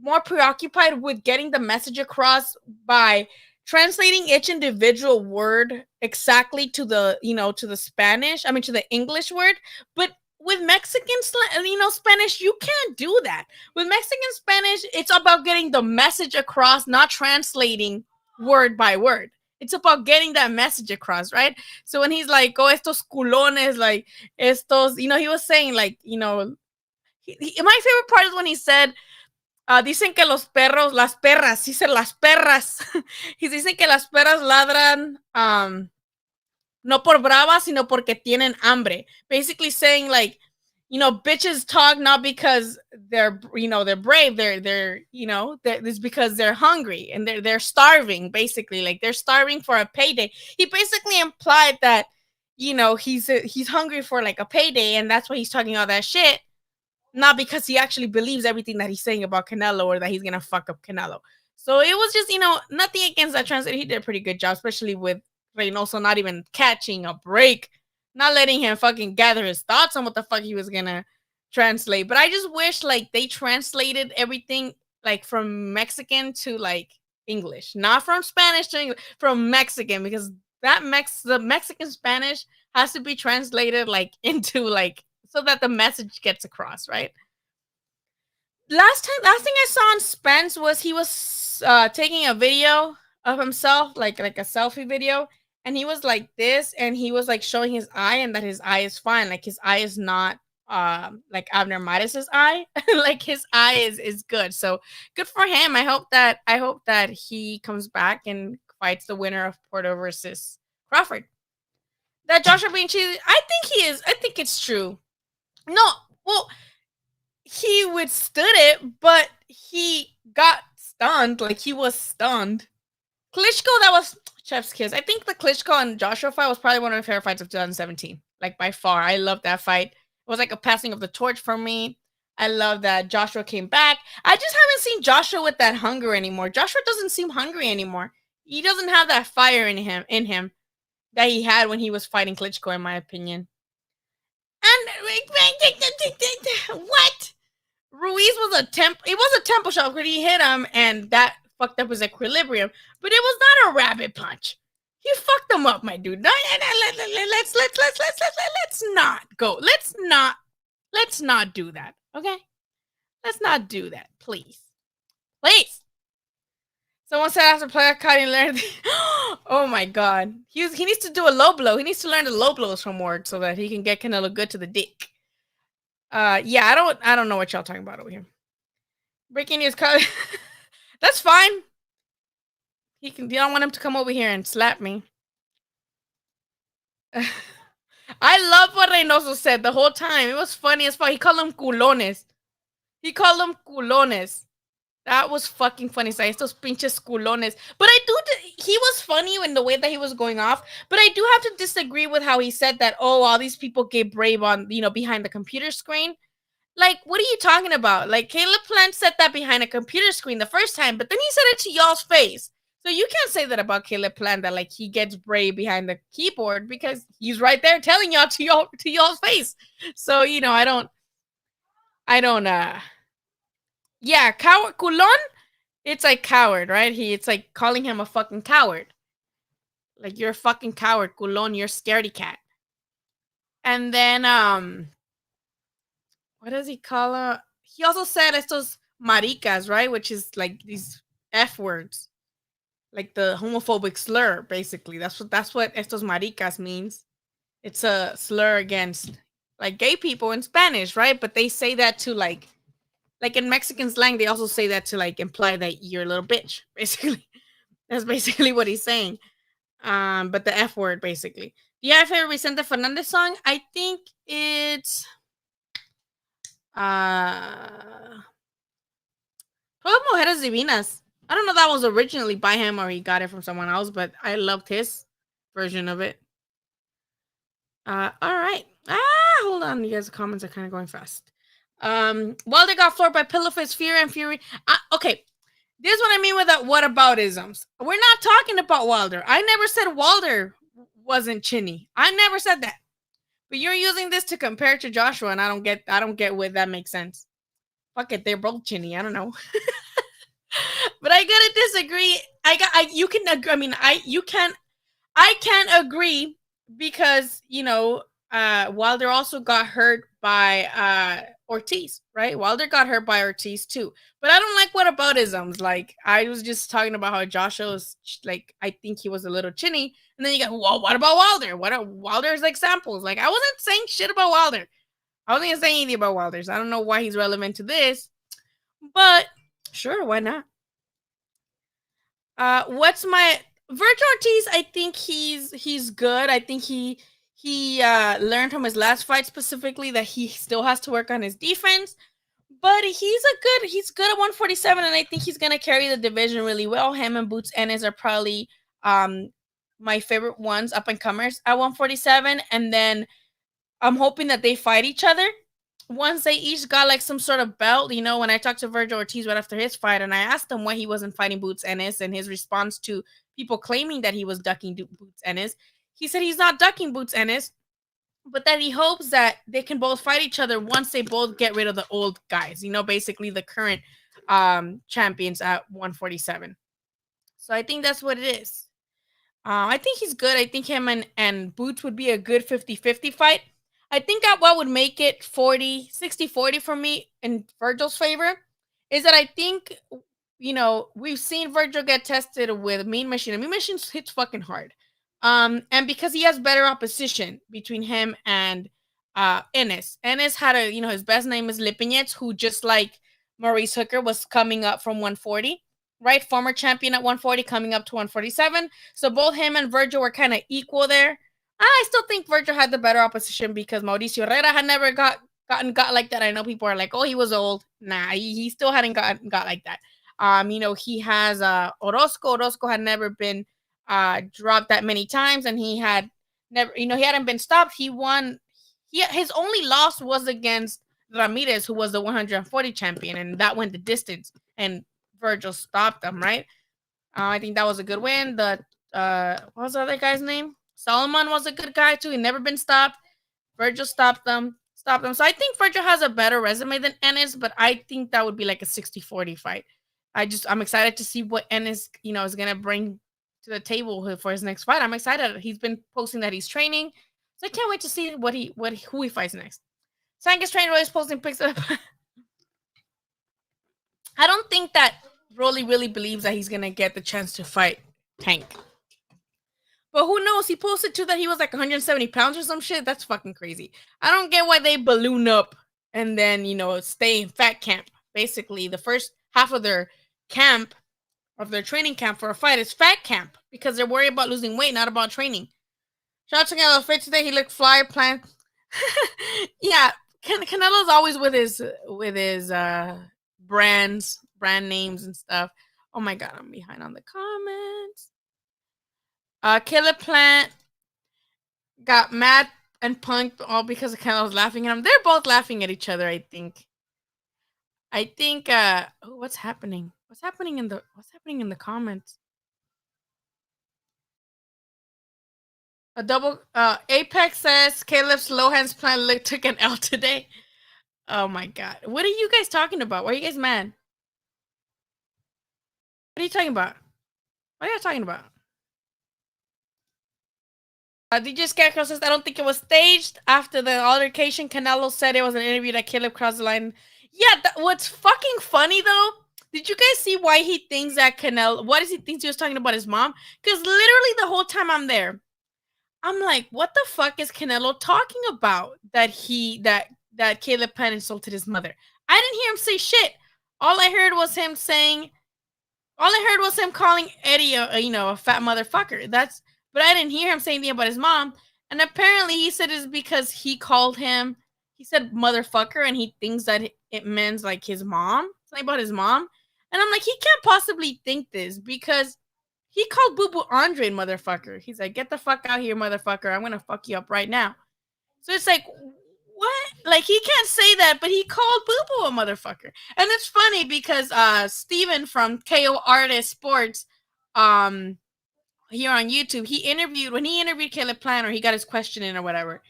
S1: more preoccupied with getting the message across by translating each individual word exactly to the, to the to the English word. But with Mexican, Spanish, you can't do that. With Mexican Spanish, it's about getting the message across, not translating word by word. It's about getting that message across, right? So when he's like, oh, estos culones, like, estos, he was saying, like, my favorite part is when he said, dicen que los perros, las perras, dice las perras. Y dicen que las perras ladran no por bravas, sino porque tienen hambre. Basically saying, like, bitches talk not because they're they're brave. It's because they're hungry and they're starving, basically. Like, they're starving for a payday. He basically implied that he's hungry for like a payday, and that's why he's talking all that shit. Not because he actually believes everything that he's saying about Canelo or that he's gonna fuck up Canelo. So it was just nothing against that translator. He did a pretty good job, especially with Reynoso not even catching a break, not letting him fucking gather his thoughts on what the fuck he was gonna translate. But I just wish like they translated everything like from Mexican to like English, not from Spanish to English, from Mexican, because the Mexican Spanish has to be translated like into like so that the message gets across, right? Last thing I saw on Spence was he was taking a video of himself, like a selfie video, and he was like this, and he was like showing his eye, and that his eye is fine, like his eye is not like Abner Maris's eye, like his eye is good. So good for him. I hope that he comes back and fights the winner of Porto versus Crawford. That Joshua being cheated, I think he is. I think it's true. No, well, he withstood it, but he got stunned. Like, he was stunned. Klitschko, that was chef's kiss. I think the Klitschko and Joshua fight was probably one of my favorite fights of 2017. Like, by far. I love that fight. It was like a passing of the torch for me. I love that Joshua came back. I just haven't seen Joshua with that hunger anymore. Joshua doesn't seem hungry anymore. He doesn't have that fire in him that he had when he was fighting Klitschko, in my opinion. And what? Ruiz was it was a tempo shot where he hit him, and that fucked up his equilibrium. But it was not a rabbit punch. He fucked him up, my dude. Let's not go. Let's not do that. Okay? Let's not do that, please. Please. Someone said after play caught, he learned. Oh my god, he needs to do a low blow. He needs to learn the low blows from Ward so that he can get Canelo good to the dick. Yeah, I don't know what y'all talking about over here. Breaking news, that's fine. You don't want him to come over here and slap me. I love what Reynoso said the whole time. It was funny as fuck. He called them culones. That was fucking funny. So estos pinches culones. But he was funny in the way that he was going off. But I do have to disagree with how he said that, oh, all these people get brave on, behind the computer screen. Like, what are you talking about? Like, Caleb Plant said that behind a computer screen the first time, but then he said it to y'all's face. So you can't say that about Caleb Plant, that like he gets brave behind the keyboard, because he's right there telling y'all to y'all's face. So, I don't yeah, coward culon, it's like coward, right? It's like calling him a fucking coward. Like, you're a fucking coward, culon, you're a scaredy cat. And then what does he call her? He also said estos maricas, right? Which is like these F words. Like the homophobic slur, basically. That's what estos maricas means. It's a slur against like gay people in Spanish, right? But they say that to like in Mexican slang, they also say that to like imply that you're a little bitch, basically. That's basically what he's saying. But the F word, basically. Do you have a favorite Vicente Fernandez song? I think it's Todas Mujeres Divinas. I don't know if that was originally by him or he got it from someone else, but I loved his version of it. All right. Hold on. You guys, the comments are kind of going fast. Wilder got floored by Pillowface Fury and Fury. Okay. This is what I mean with that whataboutisms. We're not talking about Wilder. I never said Wilder wasn't chinny. I never said that. But you're using this to compare to Joshua, and I don't get where that makes sense. Fuck it, they're both chinny. I don't know. But I gotta disagree. I can't agree because Wilder also got hurt by Ortiz, right? Wilder got hurt by Ortiz too. But I don't like whataboutisms. Like, I was just talking about how Joshua was like, I think he was a little chinny. And then you go, well, what about Wilder? What are Wilder's examples? Like, I wasn't saying shit about Wilder. I wasn't even saying anything about Wilder's. I don't know why he's relevant to this. But sure, why not? What's my Virgil Ortiz? I think he's good. I think he he learned from his last fight specifically that he still has to work on his defense. But he's good at 147, and I think he's gonna carry the division really well. Him and Boots Ennis are probably my favorite ones, up and comers at 147, and then I'm hoping that they fight each other once they each got like some sort of belt. You know, when I talked to Virgil Ortiz right after his fight, and I asked him why he wasn't fighting Boots Ennis, and his response to people claiming that he was ducking Boots Ennis, he said he's not ducking Boots Ennis, but that he hopes that they can both fight each other once they both get rid of the old guys, you know, basically the current champions at 147. So I think that's what it is. I think he's good. I think him and Boots would be a good 50-50 fight. I think that what would make it 60-40 for me in Virgil's favor is that I think, you know, we've seen Virgil get tested with Mean Machine, and Mean Machine hits fucking hard. And because he has better opposition between him and Ennis. Ennis had his best name is Lipinets, who just like Maurice Hooker was coming up from 140, right? Former champion at 140, coming up to 147. So both him and Virgil were kind of equal there. I still think Virgil had the better opposition because Mauricio Herrera had never got like that. I know people are like, oh, he was old. Nah, he still hadn't got like that. He has Orozco. Orozco had never been dropped that many times, and he had never, he hadn't been stopped. He won. His only loss was against Ramirez, who was the 140 champion, and that went the distance, and Virgil stopped them, right? I think that was a good win. What was the other guy's name? Solomon was a good guy too. He never been stopped. Virgil stopped them. So I think Virgil has a better resume than Ennis, but I think that would be like a 60-40 fight. I'm excited to see what Ennis, is gonna bring to the table for his next fight. I'm excited. He's been posting that he's training, so I can't wait to see who he fights next. Sangus Train always posting pics of. I don't think that Rolly really believes that he's gonna get the chance to fight Tank. But who knows? He posted too that he was like 170 pounds or some shit. That's fucking crazy. I don't get why they balloon up and then, stay in fat camp. Basically, the first half of their camp, of their training camp for a fight is fat camp because they're worried about losing weight, not about training. Shout out to Canelo fit today. He looked fly, plan. Yeah, Canelo's always with his brand names and stuff. Oh my god, I'm behind on the comments. Killer Plant got mad and punked all because Canelo's laughing at him. They're both laughing at each other, I think. What's happening? What's happening in the comments? A double Apex says Caleb's low hands plan took an L today. Oh my god. What are you guys talking about? Why are you guys mad? What are you talking about? What are you talking about? DJ Scarecrow says, I don't think it was staged. After the altercation, Canelo said it was an interview that Caleb crossed the line. Yeah, what's fucking funny, though, did you guys see why he thinks that Canelo, what does he think he was talking about his mom? Because literally the whole time I'm there, I'm like, what the fuck is Canelo talking about that Caleb Plant insulted his mother? I didn't hear him say shit. All I heard was him calling Eddie a fat motherfucker. But I didn't hear him say anything about his mom. And apparently he said it's because he said motherfucker, and he thinks that it means like his mom, something about his mom. And I'm like, he can't possibly think this because he called Boo Boo Andre motherfucker. He's like, get the fuck out here, motherfucker. I'm going to fuck you up right now. So it's like, what? Like, he can't say that, but he called Boo Boo a motherfucker. And it's funny because Steven from KO Artist Sports, here on YouTube, when he interviewed Caleb Plant, or he got his question in or whatever.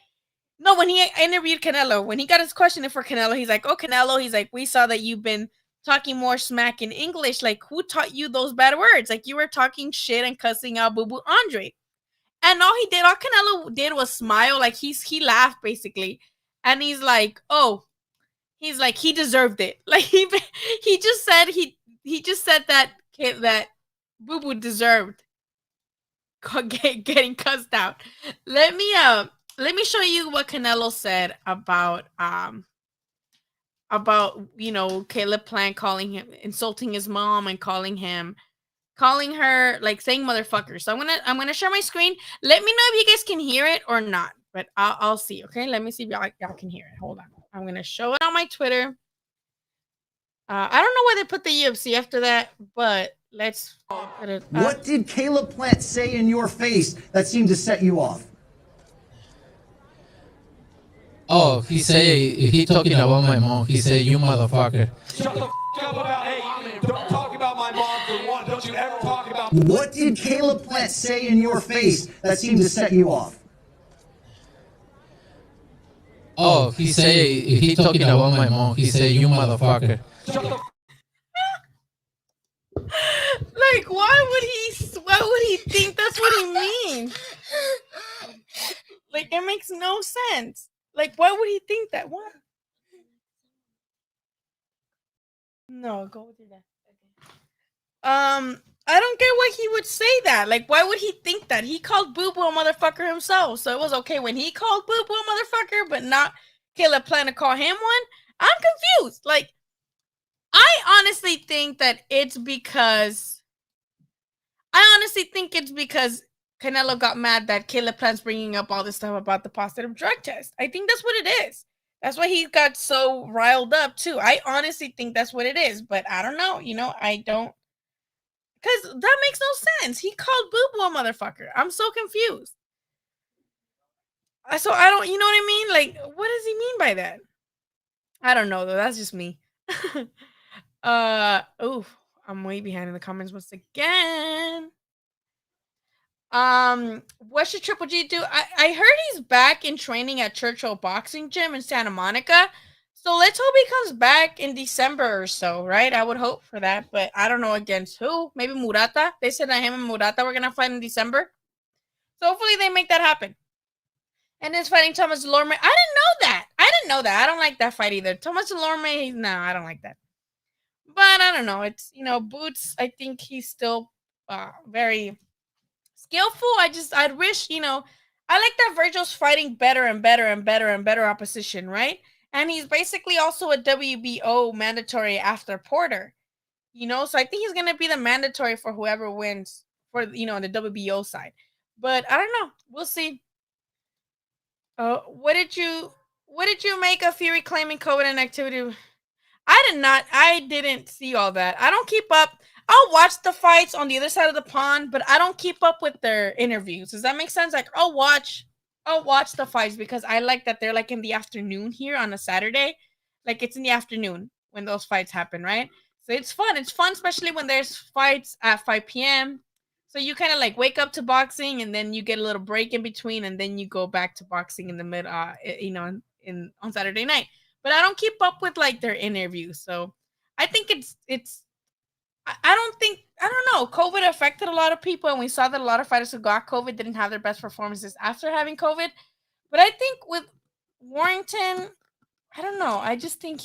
S1: No, when he interviewed Canelo, when he got his question in for Canelo, he's like, oh, Canelo, he's like, we saw that you've been talking more smack in English. Like, who taught you those bad words? Like, you were talking shit and cussing out Boo Boo Andre. And all Canelo did was smile. Like, he laughed, basically. And he's like, he deserved it. Like, he just said that Boo Boo deserved getting cussed out. Let me show you what Canelo said about Caleb Plant insulting his mom and calling her like saying motherfucker. So I'm gonna share my screen. Let me know if you guys can hear it or not. but I'll see. Okay, let me see if y'all can hear it. Hold on, I'm gonna show it on my Twitter. I don't know why they put the UFC after that, but let's put it.
S6: What did Caleb Plant say in your face that seemed to set you off?
S7: Oh, he say he talking about my mom. He say you motherfucker.
S8: Shut the f up about, hey, don't talk about my mom for one. Don't you ever talk about.
S6: What did Caleb Plant say in your face that seemed to set you off?
S7: Oh, he say he talking about my mom. He say you motherfucker.
S8: Shut the f
S1: Like, why would he think that's what he means? Like, it makes no sense. Like, why would he think that? What? No, go with your dad. I don't get why he would say that. Like, why would he think that? He called Boo Boo a motherfucker himself, so it was okay when he called Boo Boo a motherfucker, but not Caleb Plan to call him one. I'm confused. Like, I honestly think it's because Canelo got mad that Caleb Plant's bringing up all this stuff about the positive drug test. I think that's what it is. That's why he got so riled up too. I honestly think that's what it is, but I don't know. I don't, because that makes no sense. He called Boo Boo a motherfucker. I'm so confused. So I don't, you know what I mean? Like, what does he mean by that? I don't know though. That's just me. I'm way behind in the comments once again. What should Triple G do? I heard he's back in training at Churchill Boxing Gym in Santa Monica. So let's hope he comes back in December or so, right? I would hope for that, but I don't know against who. Maybe Murata. They said that him and Murata were gonna fight in December. So hopefully they make that happen. And it's fighting Thomas Lorme. I didn't know that. I don't like that fight either. Thomas Lorme, no, I don't like that. But I don't know. It's, Boots, I think he's still very skillful. I'd wish, I like that Virgil's fighting better and better and better and better opposition, right? And he's basically also a WBO mandatory after Porter, so I think he's going to be the mandatory for whoever wins for, the WBO side. But I don't know. We'll see. What did you make of Fury claiming COVID inactivity? I didn't see all that. I don't keep up. I'll watch the fights on the other side of the pond, but I don't keep up with their interviews. Does that make sense? Like, I'll watch the fights because I like that they're like in the afternoon here on a Saturday. Like, it's in the afternoon when those fights happen, right? So it's fun. It's fun, especially when there's fights at 5 p.m. So you kind of like wake up to boxing and then you get a little break in between and then you go back to boxing in the mid, on Saturday night. But I don't keep up with like their interviews. So I think I don't know. COVID affected a lot of people, and we saw that a lot of fighters who got COVID didn't have their best performances after having COVID. But I think with Warrington, I don't know. I just think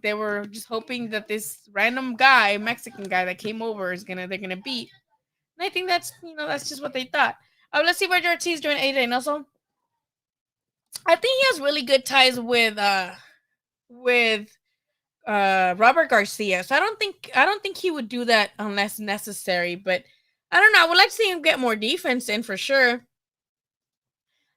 S1: they were just hoping that this random guy, Mexican guy that came over they're gonna beat. And I think that's just what they thought. Let's see where Ortiz doing AJ Nelson. I think he has really good ties with Robert Garcia. So I don't think he would do that unless necessary, but I don't know. I would like to see him get more defense in for sure.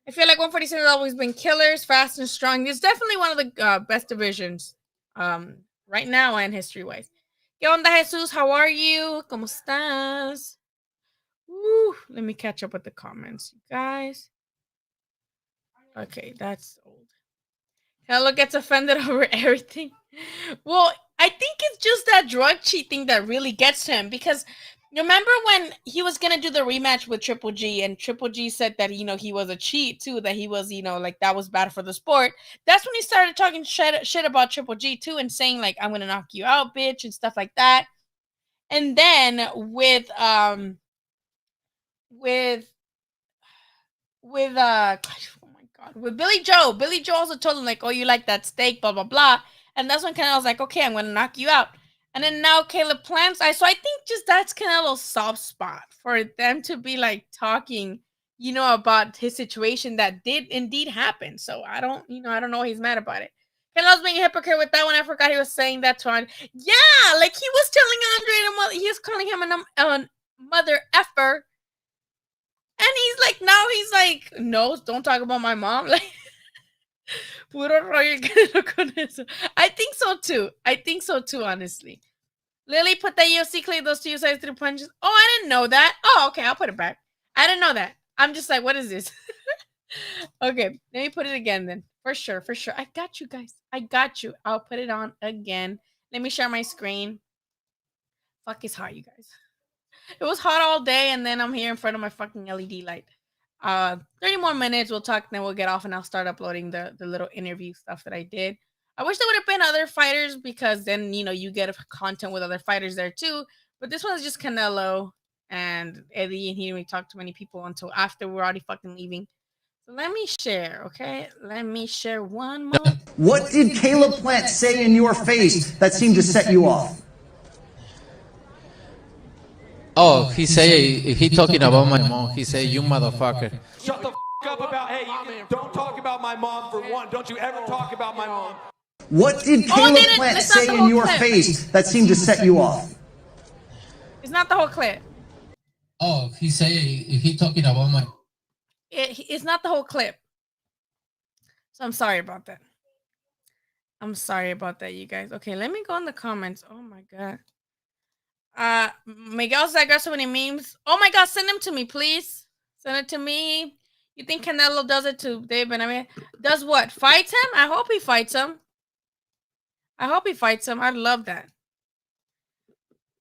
S1: I feel like 147 has always been killers, fast and strong. It's definitely one of the best divisions right now and history-wise. ¿Qué onda, Jesus? How are you? ¿Cómo estás? Woo. Let me catch up with the comments, you guys. Okay, that's old. Hello gets offended over everything. Well, I think it's just that drug cheating that really gets him, because remember when he was gonna do the rematch with Triple G and Triple G said that he was a cheat too, that he was like that was bad for the sport. That's when he started talking shit about Triple G too and saying like I'm gonna knock you out, bitch, and stuff like that. And then with Billy Joe also told him like, oh, you like that steak, blah blah blah. And that's when Canelo was like, okay, I'm going to knock you out. And then now Caleb Plant's. So I think just that's Canelo's soft spot for them to be like talking, about his situation that did indeed happen. So I don't know he's mad about it. Canelo's being a hypocrite with that one. I forgot he was saying that to him. Yeah, like he was telling Andre, he was calling him a mother effer. And he's like, no, don't talk about my mom. Like, puro rollo Canelo con eso. I think so too, honestly. Lily put that UFC clip, those 2 sides 3 punches. Oh, I didn't know that. Oh, okay, I'll put it back. I didn't know that. I'm just like, what is this? Okay, let me put it again then. For sure. I got you guys. I got you. I'll put it on again. Let me share my screen. Fuck, it's hot, you guys. It was hot all day, and then I'm here in front of my fucking LED light. 30 more minutes, we'll talk, then we'll get off, and I'll start uploading the little interview stuff that I did. I wish there would have been other fighters, because then, you get content with other fighters there too. But this one's just Canelo and Eddie, and he didn't really talk to many people until after we're already fucking leaving. So let me share, okay? Let me share one more.
S6: What did Caleb Plant say in your face that seemed to set you off?
S7: Oh, he talking about my mom. He say, you motherfucker.
S8: Shut the up about, hey, don't talk about my mom for one. Don't you ever talk about my mom.
S6: What did Caleb Plant say in your face that seemed to set you off?
S1: It's not the whole clip.
S7: Oh, he talking about my...
S1: It's not the whole clip. So I'm sorry about that. You guys. Okay, let me go in the comments. Oh my god. Miguel said I got so many memes. Oh my god, send them to me, please. Send it to me. You think Canelo does it to Dave Benavidez? Does what? Fights him? I hope he fights him. I'd love that.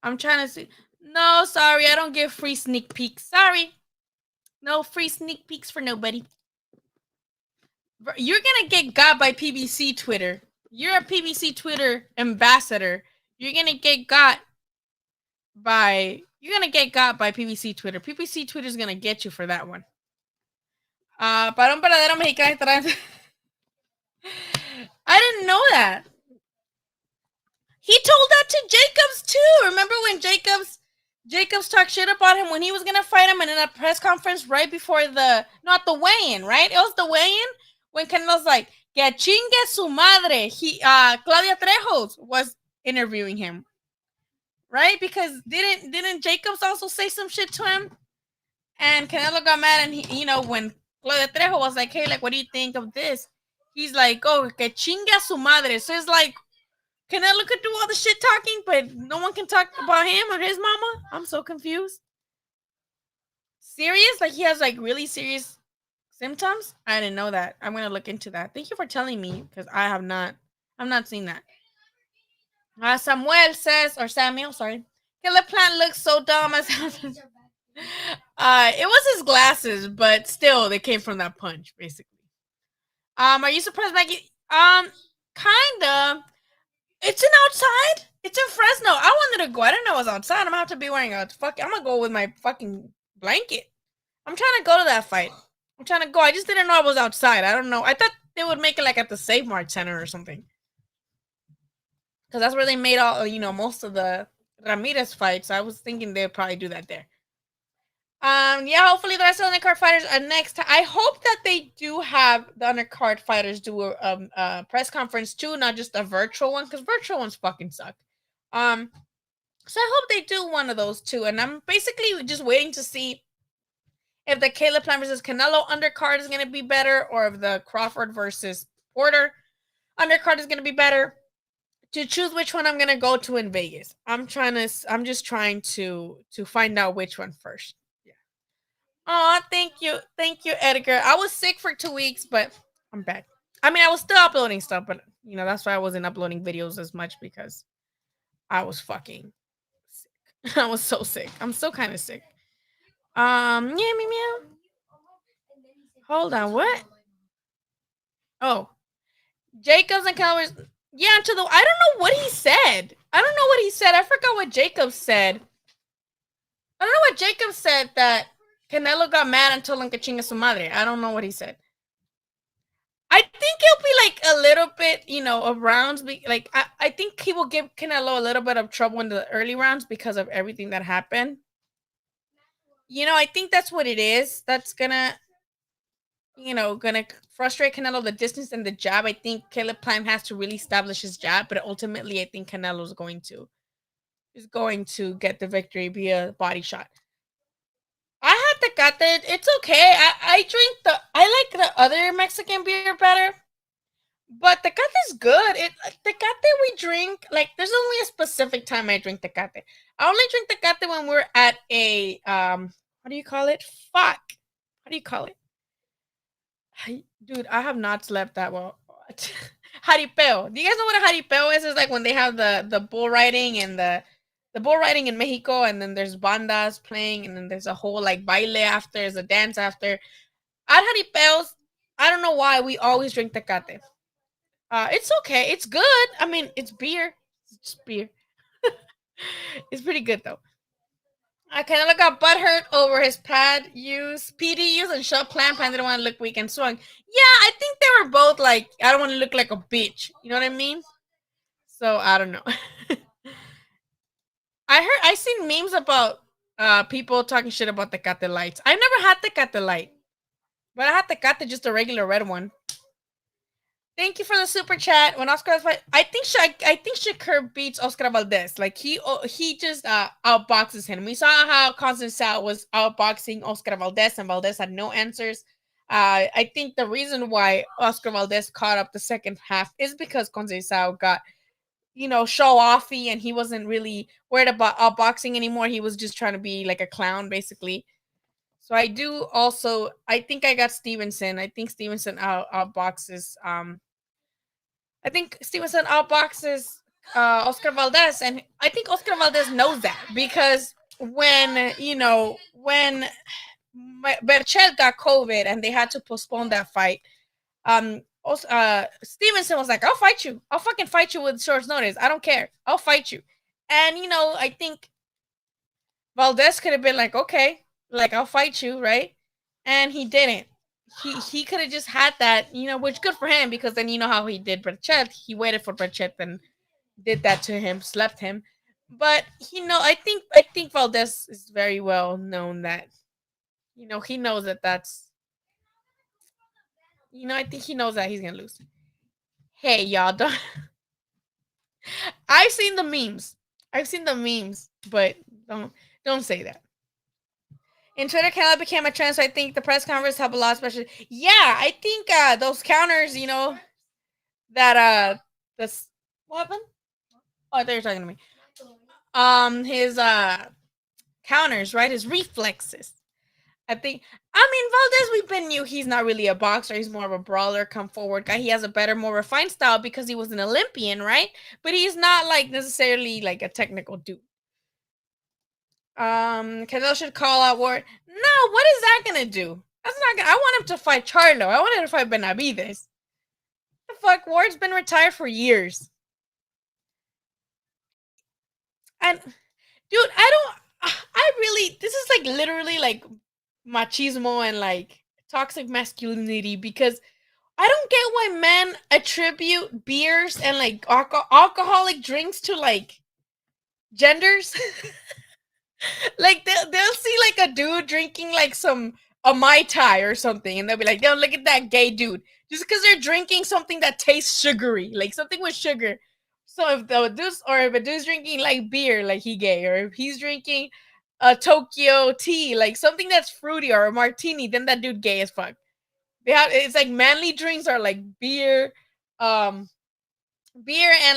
S1: I'm trying to see. No, sorry, I don't give free sneak peeks. Sorry. No free sneak peeks for nobody. You're gonna get got by PBC Twitter. You're a PBC Twitter ambassador. You're gonna get got by PBC Twitter. PBC Twitter's gonna get you for that one. Para un verdadero mexicano trans. I didn't know that. He told that to Jacobs too. Remember when Jacobs talked shit about him when he was gonna fight him, and in a press conference right before the weigh-in, right? It was the weigh-in when Canelo's like, "Que chingue su madre." Claudia Trejos was interviewing him, right? Because didn't Jacobs also say some shit to him? And Canelo got mad, and he, when Claudia Trejo was like, "Hey, like, what do you think of this?" He's like, "Oh, que chingue su madre." So it's like Canelo could do all the shit talking, but no one can talk about him or his mama. I'm so confused. Serious? Like he has like really serious symptoms? I didn't know that. I'm gonna look into that. Thank you for telling me, because I'm not seeing that. Samuel says, or Samuel, sorry. Caleb Plant looks so dumb as it was his glasses, but still they came from that punch, basically. Are you surprised, Maggie? Kinda. It's an outside. It's in Fresno. I wanted to go. I didn't know it was outside. I'm gonna have to be wearing I'm gonna go with my fucking blanket. I'm trying to go to that fight. I'm trying to go. I just didn't know it was outside. I don't know. I thought they would make it like at the Save Mart Center or something, because that's where they made all most of the Ramirez fights. I was thinking they'd probably do that there. Yeah, hopefully the rest of the undercard fighters are next. I hope that they do have the undercard fighters do a press conference too, not just a virtual one, because virtual ones fucking suck. So I hope they do one of those too, and I'm basically just waiting to see if the Caleb Plant versus Canelo undercard is going to be better, or if the Crawford versus Porter undercard is going to be better. To choose which one I'm going to go to in Vegas. I'm just trying to find out which one first. Oh, thank you, Edgar. I was sick for 2 weeks, but I'm back. I mean, I was still uploading stuff, but that's why I wasn't uploading videos as much, because I was fucking sick. I was so sick. I'm still kind of sick. Meow. Hold on, what? Oh, Jacobs and Calvers. Yeah, I don't know what he said. I forgot what Jacobs said. I don't know what Jacobs said that Canelo got mad and told him que chinga su madre. I don't know what he said. I think it'll be like a little bit, of rounds. Like I think he will give Canelo a little bit of trouble in the early rounds because of everything that happened. I think that's what it is. That's gonna frustrate Canelo, the distance and the jab. I think Caleb Plant has to really establish his jab, but ultimately I think Canelo is going to get the victory via body shot. I had Tecate. It's okay. I like the other Mexican beer better. But Tecate is good. Tecate we drink like there's only a specific time I drink Tecate. I only drink Tecate when we're at a what do you call it? Fuck. What do you call it? Dude, I have not slept that well. Jaripeo. Do you guys know what a jaripeo is? It's like when they have the bull riding and the bull riding in Mexico, and then there's bandas playing, and then there's a whole like baile after, there's a dance after. At jaripeos, I don't know why we always drink Tecate. It's okay. It's good. I mean, it's beer. It's just beer. It's pretty good though. Canelo got butthurt over his PD use and shot plan didn't want to look weak and swung. Yeah, I think they were both like, I don't want to look like a bitch. You know what I mean? So I don't know. I seen memes about people talking shit about the Tecate lights. I've never had the Tecate light, but I had the Tecate, just a regular red one. Thank you for the super chat. When Oscar fight, I think Shakur beats Oscar Valdez. Like he just outboxes him. We saw how Conceição was outboxing Oscar Valdez, and Valdez had no answers. I think the reason why Oscar Valdez caught up the second half is because Conceição got, show offy, and he wasn't really worried about outboxing anymore. He was just trying to be like a clown, basically. So I think I got Stevenson. I think Stevenson outboxes. I think Stevenson outboxes Oscar Valdez, and I think Oscar Valdez knows that because when Berchelt got COVID and they had to postpone that fight, Stevenson was like, "I'll fight you. I'll fucking fight you with short notice. I don't care. I'll fight you." And I think Valdez could have been like, "Okay, like I'll fight you," right? And he didn't. He could have just had that, which good for him, because then how he did Berchelt. He waited for Berchelt and did that to him, slept him. But I think Valdez is very well known that he knows that that's I think he knows that he's gonna lose. Hey y'all, don't I've seen the memes. But don't say that. In Twitter, Canelo became a trend, so I think the press conference helped a lot, especially. Yeah, I think those counters, that this what happened? Oh, I thought you were talking to me. His counters, right? His reflexes. I mean, Valdez, we've been knew he's not really a boxer. He's more of a brawler, come forward guy. He has a better, more refined style because he was an Olympian, right? But he's not like necessarily like a technical dude. Canelo should call out Ward. No, what is that gonna do? That's not gonna. I want him to fight Charlo. I want him to fight Benavides. The fuck, Ward's been retired for years. And dude, this is like literally like machismo and like toxic masculinity, because I don't get why men attribute beers and like alcoholic drinks to like genders. Like they'll see like a dude drinking like a Mai Tai or something, and they'll be like, "Yo, look at that gay dude," just because they're drinking something that tastes sugary, like something with sugar. So if a dude's drinking like beer, like he gay, or if he's drinking a Tokyo tea, like something that's fruity, or a martini, then that dude gay as fuck. It's like manly drinks are like beer, and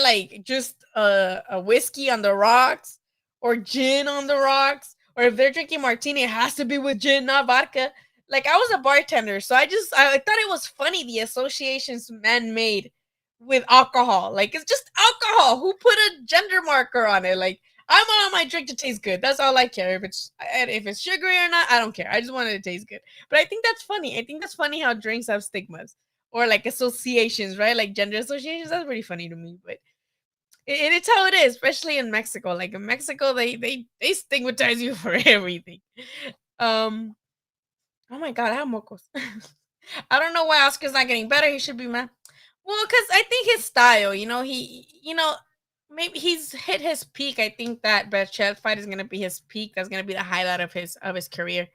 S1: like just a whiskey on the rocks, or gin on the rocks, or if they're drinking martini, it has to be with gin, not vodka. Like I was a bartender, so I thought it was funny the associations men made with alcohol. Like it's just alcohol. Who put a gender marker on it? Like I want my drink to taste good. That's all I care. If it's sugary or not, I don't care. I just want it to taste good. But I think that's funny. I think that's funny how drinks have stigmas or like associations, right? Like gender associations. That's pretty funny to me. But it's how it is, especially in Mexico. Like in Mexico, they stigmatize you for everything. Oh my god, I have mocos. I don't know why Oscar's not getting better. He should be mad. Well, because I think his style, maybe he's hit his peak. I think that Berchelt fight is gonna be his peak. That's gonna be the highlight of his career.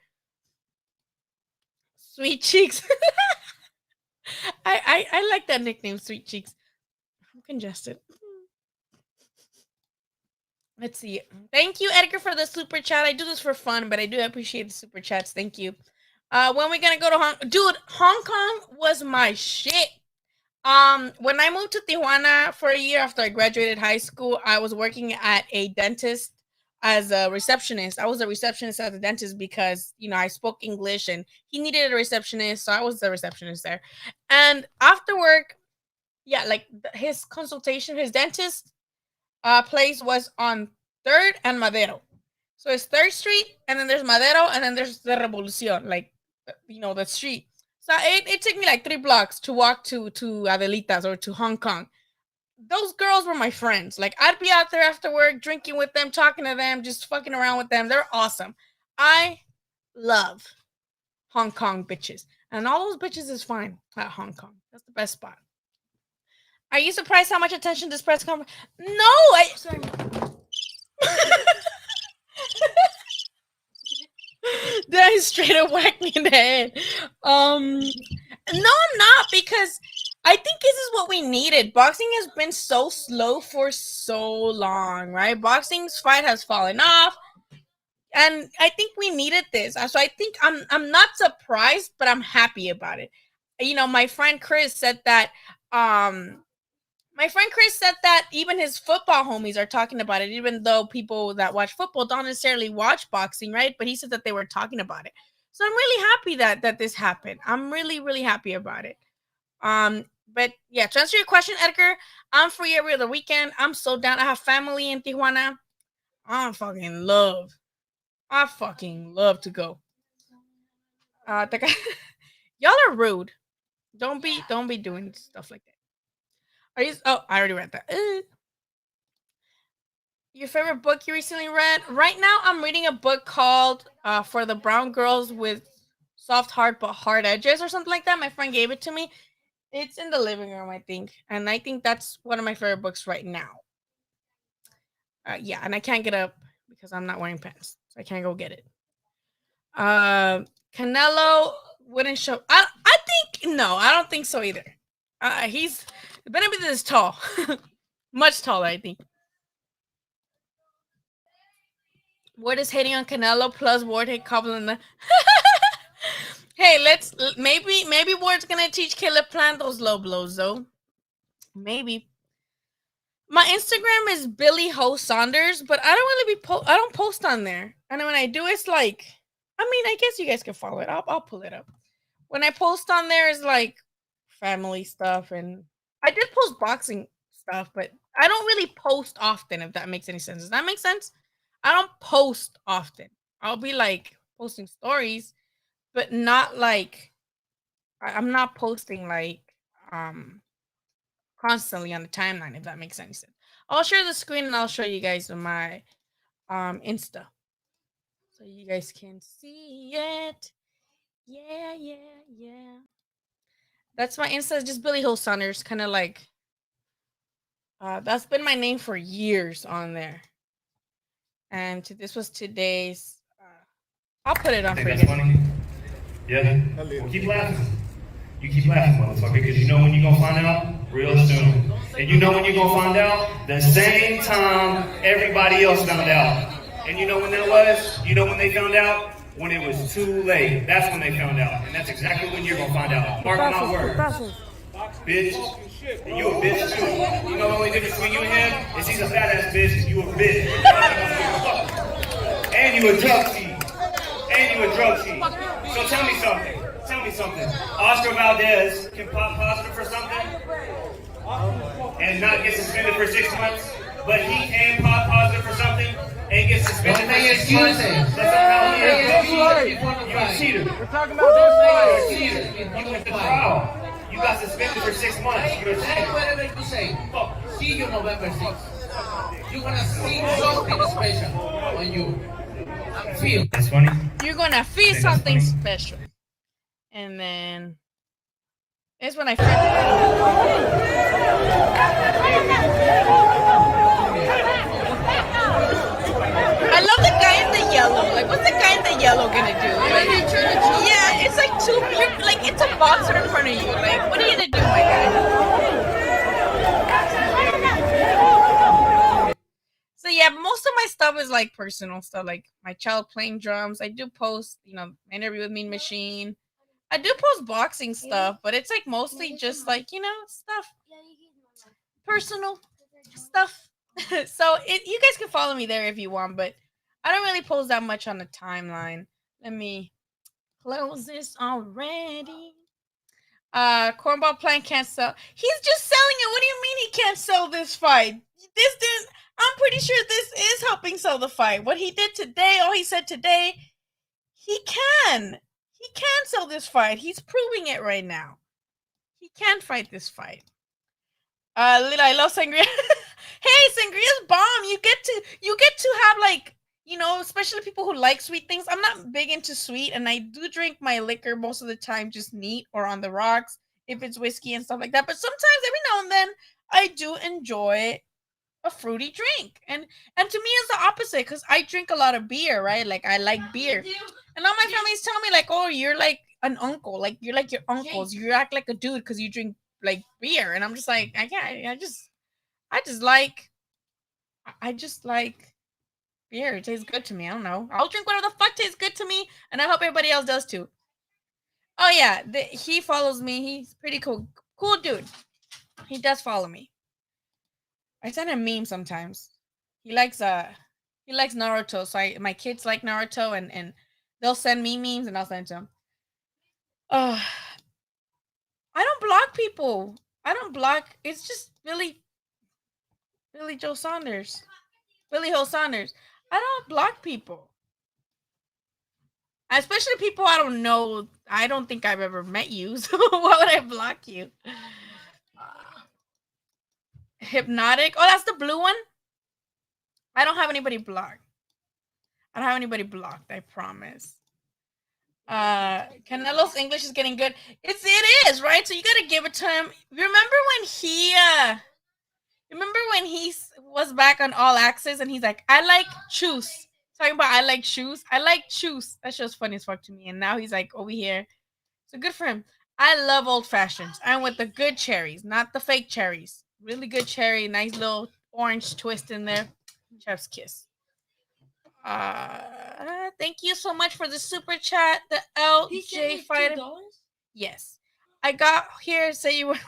S1: Sweet Cheeks. I like that nickname, Sweet Cheeks. I'm congested. Let's see. Thank you, Edgar, for the super chat. I do this for fun, but I do appreciate the super chats. Thank you. When we gonna go to Dude, Hong Kong was my shit. When I moved to Tijuana for a year after I graduated high school, I was working at a dentist as a receptionist. I was a receptionist at the dentist because, I spoke English and he needed a receptionist, so I was the receptionist there. And after work, his consultation, his dentist place was on 3rd and Madero. So it's 3rd Street, and then there's Madero, and then there's the Revolucion, the street. So it took me like 3 blocks to walk to Adelitas or to Hong Kong. Those girls were my friends. Like, I'd be out there after work, drinking with them, talking to them, just fucking around with them. They're awesome. I love Hong Kong bitches. And all those bitches is fine at Hong Kong. That's the best spot. Are you surprised how much attention this press conference? No, sorry. Then I straight up whacked me in the head. No, I'm not, because I think this is what we needed. Boxing has been so slow for so long, right? Boxing's fight has fallen off, and I think we needed this. So I think I'm not surprised, but I'm happy about it. My friend Chris said that. Even his football homies are talking about it, even though people that watch football don't necessarily watch boxing, right? But he said that they were talking about it. So I'm really happy that this happened. I'm really, really happy about it. But yeah, to answer your question, Edgar, I'm free every other weekend. I'm so down. I have family in Tijuana. I fucking love to go. Y'all are rude. Don't be doing stuff like that. I already read that. Your favorite book you recently read? Right now, I'm reading a book called For the Brown Girls with Soft Heart But Hard Edges or something like that. My friend gave it to me. It's in the living room, I think. And I think that's one of my favorite books right now. And I can't get up because I'm not wearing pants. So I can't go get it. Canelo wouldn't show. I don't think so either. He's Benavidez is tall. Much taller, I think. Ward is hating on Canelo plus Ward hit Cobbler. Hey, maybe Ward's gonna teach Caleb Plant those low blows though. Maybe. My Instagram is Billy Ho Saunders, but I don't really I don't post on there. And when I do, it's like, I guess you guys can follow it. I'll pull it up. When I post on there, is like family stuff, and I did post boxing stuff, but I don't really post often, if that makes any sense. Does that make sense? I don't post often. I'll be like posting stories, but not like I'm not posting like constantly on the timeline, if that makes any sense. I'll share the screen and I'll show you guys my Insta, so you guys can see it. Yeah. That's my Insta. It's just Billy Hill Saunders, kind of like that's been my name for years on there. And this was today's. I'll put it on for you. That's funny.
S9: Yeah. Well, keep laughing. You keep laughing, motherfucker, because you know when you're gonna find out real soon. And you know when you're gonna find out the same time everybody else found out. And you know when that was? You know when they found out? When it was too late. That's when they found out. And that's exactly when you're gonna find out. Mark my words. Bitch. And you a bitch too. You know the only difference between you and him is he's a fat ass bitch and you a bitch. And you a drug cheat. So tell me something. Oscar Valdez can pop positive for something and not get suspended for 6 months, but he can pop positive for something and get suspended for 6 months. You're a cheater. We're talking about this. You're a cheater. You went to trial. You got suspended for 6 months. You're a cheater.
S7: Whatever you say. See you November 6th. You're gonna see something special on you. Feel.
S9: That's funny.
S1: You're gonna feel something special. And then it's when I love the guy in the yellow. Like, what's the guy in the yellow gonna do? Yeah, it's like it's a boxer in front of you. Like, what are you gonna do, my guy? So yeah, most of my stuff is like personal stuff, like my child playing drums. I do post, interview with Mean Machine. I do post boxing stuff, but it's like mostly just like, stuff, personal stuff. So you guys can follow me there if you want, but I don't really post that much on the timeline. Let me close this already. Cornball Plan can't sell. He's just selling it. What do you mean he can't sell this fight? I'm pretty sure this is helping sell the fight. What he did today, all he said today, he can. He can sell this fight. He's proving it right now. He can fight this fight. I love sangria. Hey, sangria's bomb. You get to have like, especially people who like sweet things. I'm not big into sweet, and I do drink my liquor most of the time just neat or on the rocks if it's whiskey and stuff like that. But sometimes every now and then I do enjoy a fruity drink. And to me it's the opposite, because I drink a lot of beer, right? Like I like beer. And all my family's telling me like, oh, you're like an uncle, like you're like your uncles. You act like a dude because you drink like beer. And I'm just like, I just like beer. It tastes good to me. I don't know. I'll drink whatever the fuck tastes good to me, and I hope everybody else does too. Oh yeah, he follows me. He's pretty cool dude. He does follow me. I send him memes sometimes. He likes Naruto, so my kids like Naruto, and they'll send me memes and I'll send to them. I don't block people. I don't block. It's just Billy Joe Saunders. Billy Ho Saunders. I don't block people. Especially people I don't know. I don't think I've ever met you, so why would I block you? Hypnotic. Oh, that's the blue one? I don't have anybody blocked. I promise. Canelo's English is getting good. It is, right? So you gotta give it to him. Remember when he was back on All Access and he's like, I like choose. Talking about I like shoes. I like choose. That show's funny as fuck to me. And now he's like over here. So good for him. I love old fashions. I'm with the good cherries, not the fake cherries. Really good cherry, nice little orange twist in there. Chef's kiss. Thank you so much for the super chat. The LJ fighter. Yes, I got here. Say you were.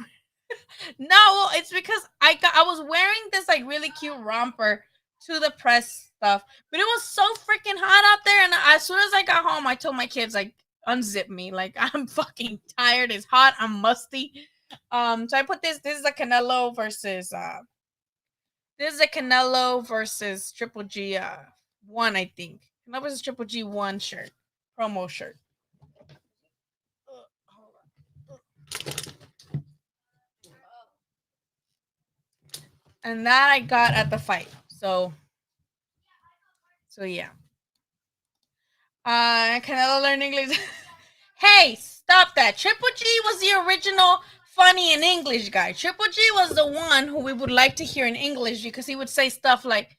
S1: No, it's because I was wearing this like really cute romper to the press stuff, but it was so freaking hot out there. And as soon as I got home, I told my kids like unzip me. Like I'm fucking tired. It's hot. I'm musty. So I put this. This is a Canelo versus. This is a Canelo versus Triple G. 1, I think. Canelo versus Triple G 1 shirt, promo shirt. And that I got at the fight. So yeah. Canelo learned English. Hey, stop that. Triple G was the original funny in English guy. Triple G was the one who we would like to hear in English, because he would say stuff like,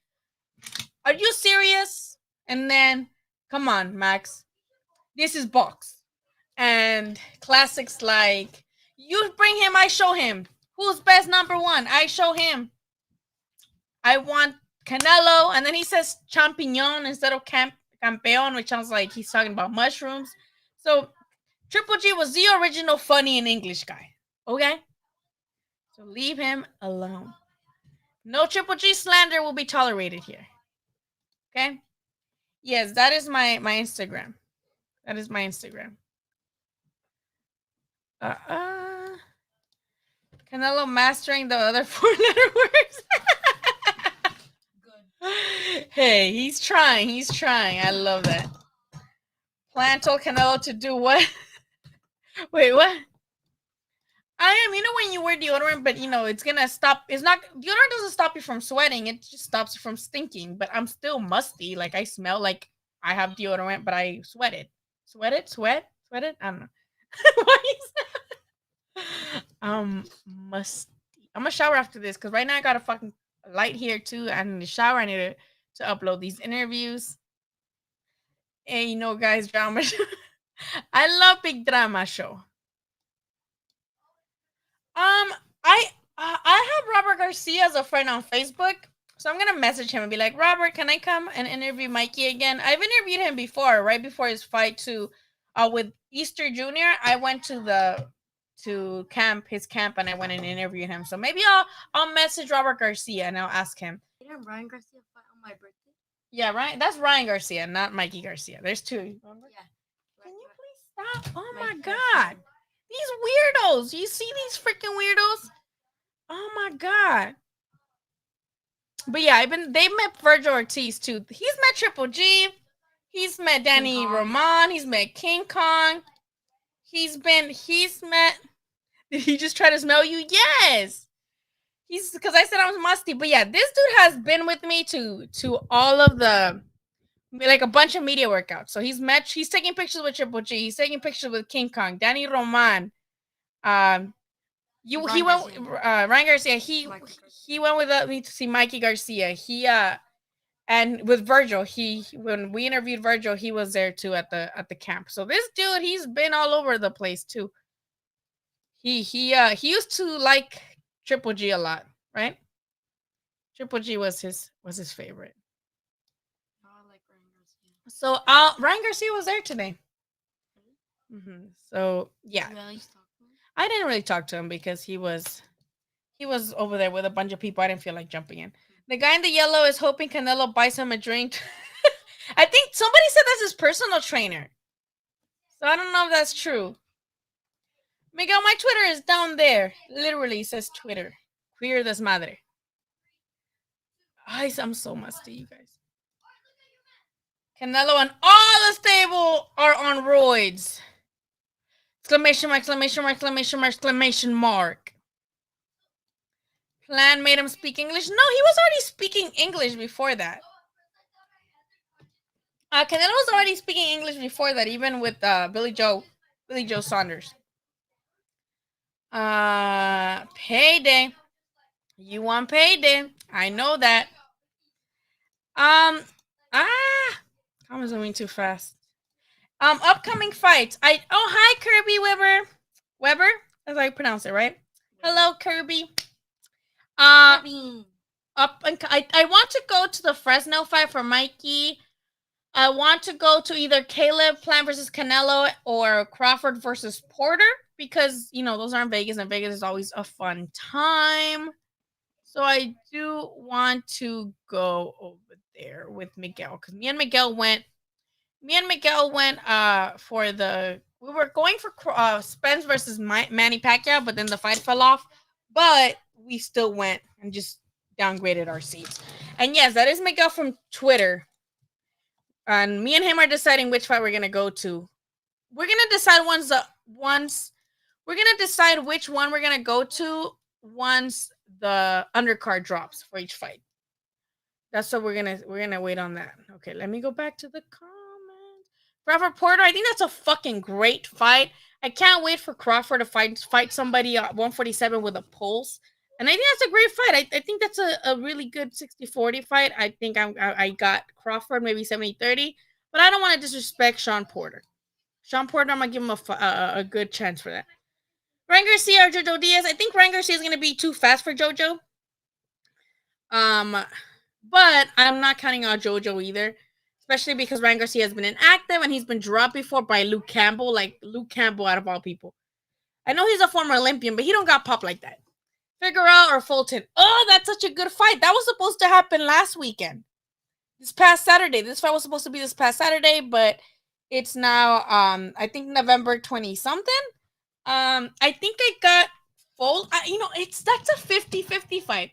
S1: are you serious? And then, come on, Max. This is box. And classics like, you bring him, I show him. Who's best number 1? I show him. I want Canelo. And then he says champignon instead of campeon, which sounds like he's talking about mushrooms. So Triple G was the original funny in English guy. Okay? So leave him alone. No Triple G slander will be tolerated here. Okay? Yes, that is my Instagram. That is my Instagram. Canelo mastering the other 4-letter words. Good. Hey, he's trying. I love that. Plan told Canelo to do what? Wait, what? I am, when you wear deodorant, but it's gonna stop. Deodorant doesn't stop you from sweating. It just stops you from stinking. But I'm still musty. Like I smell like I have deodorant, but I sweat it. Sweat it? I don't know. Why is that? Musty. I'm gonna shower after this, because right now I got a fucking light here too. I need to shower. I need to upload these interviews. And guys, drama show. I love big drama show. I have Robert Garcia as a friend on Facebook. So I'm gonna message him and be like, Robert, can I come and interview Mikey again? I've interviewed him before, right before his fight with Easter Junior. I went to his camp, and I went and interviewed him. So maybe I'll message Robert Garcia and I'll ask him.
S10: Didn't Ryan Garcia fight on my birthday?
S1: Yeah, right. That's Ryan Garcia, not Mikey Garcia. There's two.
S10: Yeah.
S1: Can you please stop? Oh my god. These weirdos. You see these freaking weirdos? Oh my god. But yeah, they met Virgil Ortiz too. He's met Triple G. He's met Danny Roman. He's met King Kong. He's met. Did he just try to smell you? Yes. He's because I said I was musty. But yeah, this dude has been with me to all of the like a bunch of media workouts. So he's taking pictures with Triple G. He's taking pictures with King Kong, Danny Roman. Ryan Garcia. He went with me to see Mikey Garcia. And with Virgil, when we interviewed Virgil, he was there too at the camp. So this dude, he's been all over the place too. He used to like Triple G a lot, right? Triple G was his favorite.
S10: I like Ryan Garcia.
S1: So Ryan Garcia was there today. Mm-hmm. So yeah, I didn't really talk to him because he was over there with a bunch of people. I didn't feel like jumping in. The guy in the yellow is hoping Canelo buys him a drink. I think somebody said that's his personal trainer. So I don't know if that's true. Miguel, my Twitter is down there. Literally says Twitter. Queer desmadre. I'm so musty, you guys. Canelo and all the stable are on roids. Exclamation mark, exclamation mark, exclamation mark, exclamation mark. Plan made him speak English. No, he was already speaking English before that. Canelo was already speaking English before that, even with Billy Joe Saunders. Payday. You want payday? I know that. I'm zooming too fast. Upcoming fights. Hi Kirby Weber. That's how you pronounce it, right? Hello Kirby. I want to go to the Fresno fight for Mikey. I want to go to either Caleb Plant versus Canelo or Crawford versus Porter because those are in Vegas, and Vegas is always a fun time. So I do want to go over there with Miguel because me and Miguel went for we were going for Spence versus Manny Pacquiao, but then the fight fell off. But we still went and just downgraded our seats. And yes, that is Miguel from Twitter. And me and him are deciding which fight we're gonna go to. We're gonna decide we're gonna decide which one we're gonna go to once the undercard drops for each fight. That's what we're gonna wait on that. Okay, let me go back to the comments. Crawford Porter, I think that's a fucking great fight. I can't wait for Crawford to fight somebody at 147 with a pulse. And I think that's a great fight. I think that's a really good 60-40 fight. I think I got Crawford maybe 70-30. But I don't want to disrespect Sean Porter. I'm going to give him a good chance for that. Ryan Garcia or Jojo Diaz. I think Ryan Garcia is going to be too fast for Jojo. But I'm not counting out Jojo either. Especially because Ryan Garcia has been inactive and he's been dropped before by Luke Campbell. Like Luke Campbell out of all people. I know he's a former Olympian, but he don't got popped like that. Figueroa or Fulton. Oh, that's such a good fight. That was supposed to happen last weekend. This past Saturday. This fight was supposed to be this past Saturday, but it's now I think November 20 something. I think I got Fulton. That's a 50-50 fight.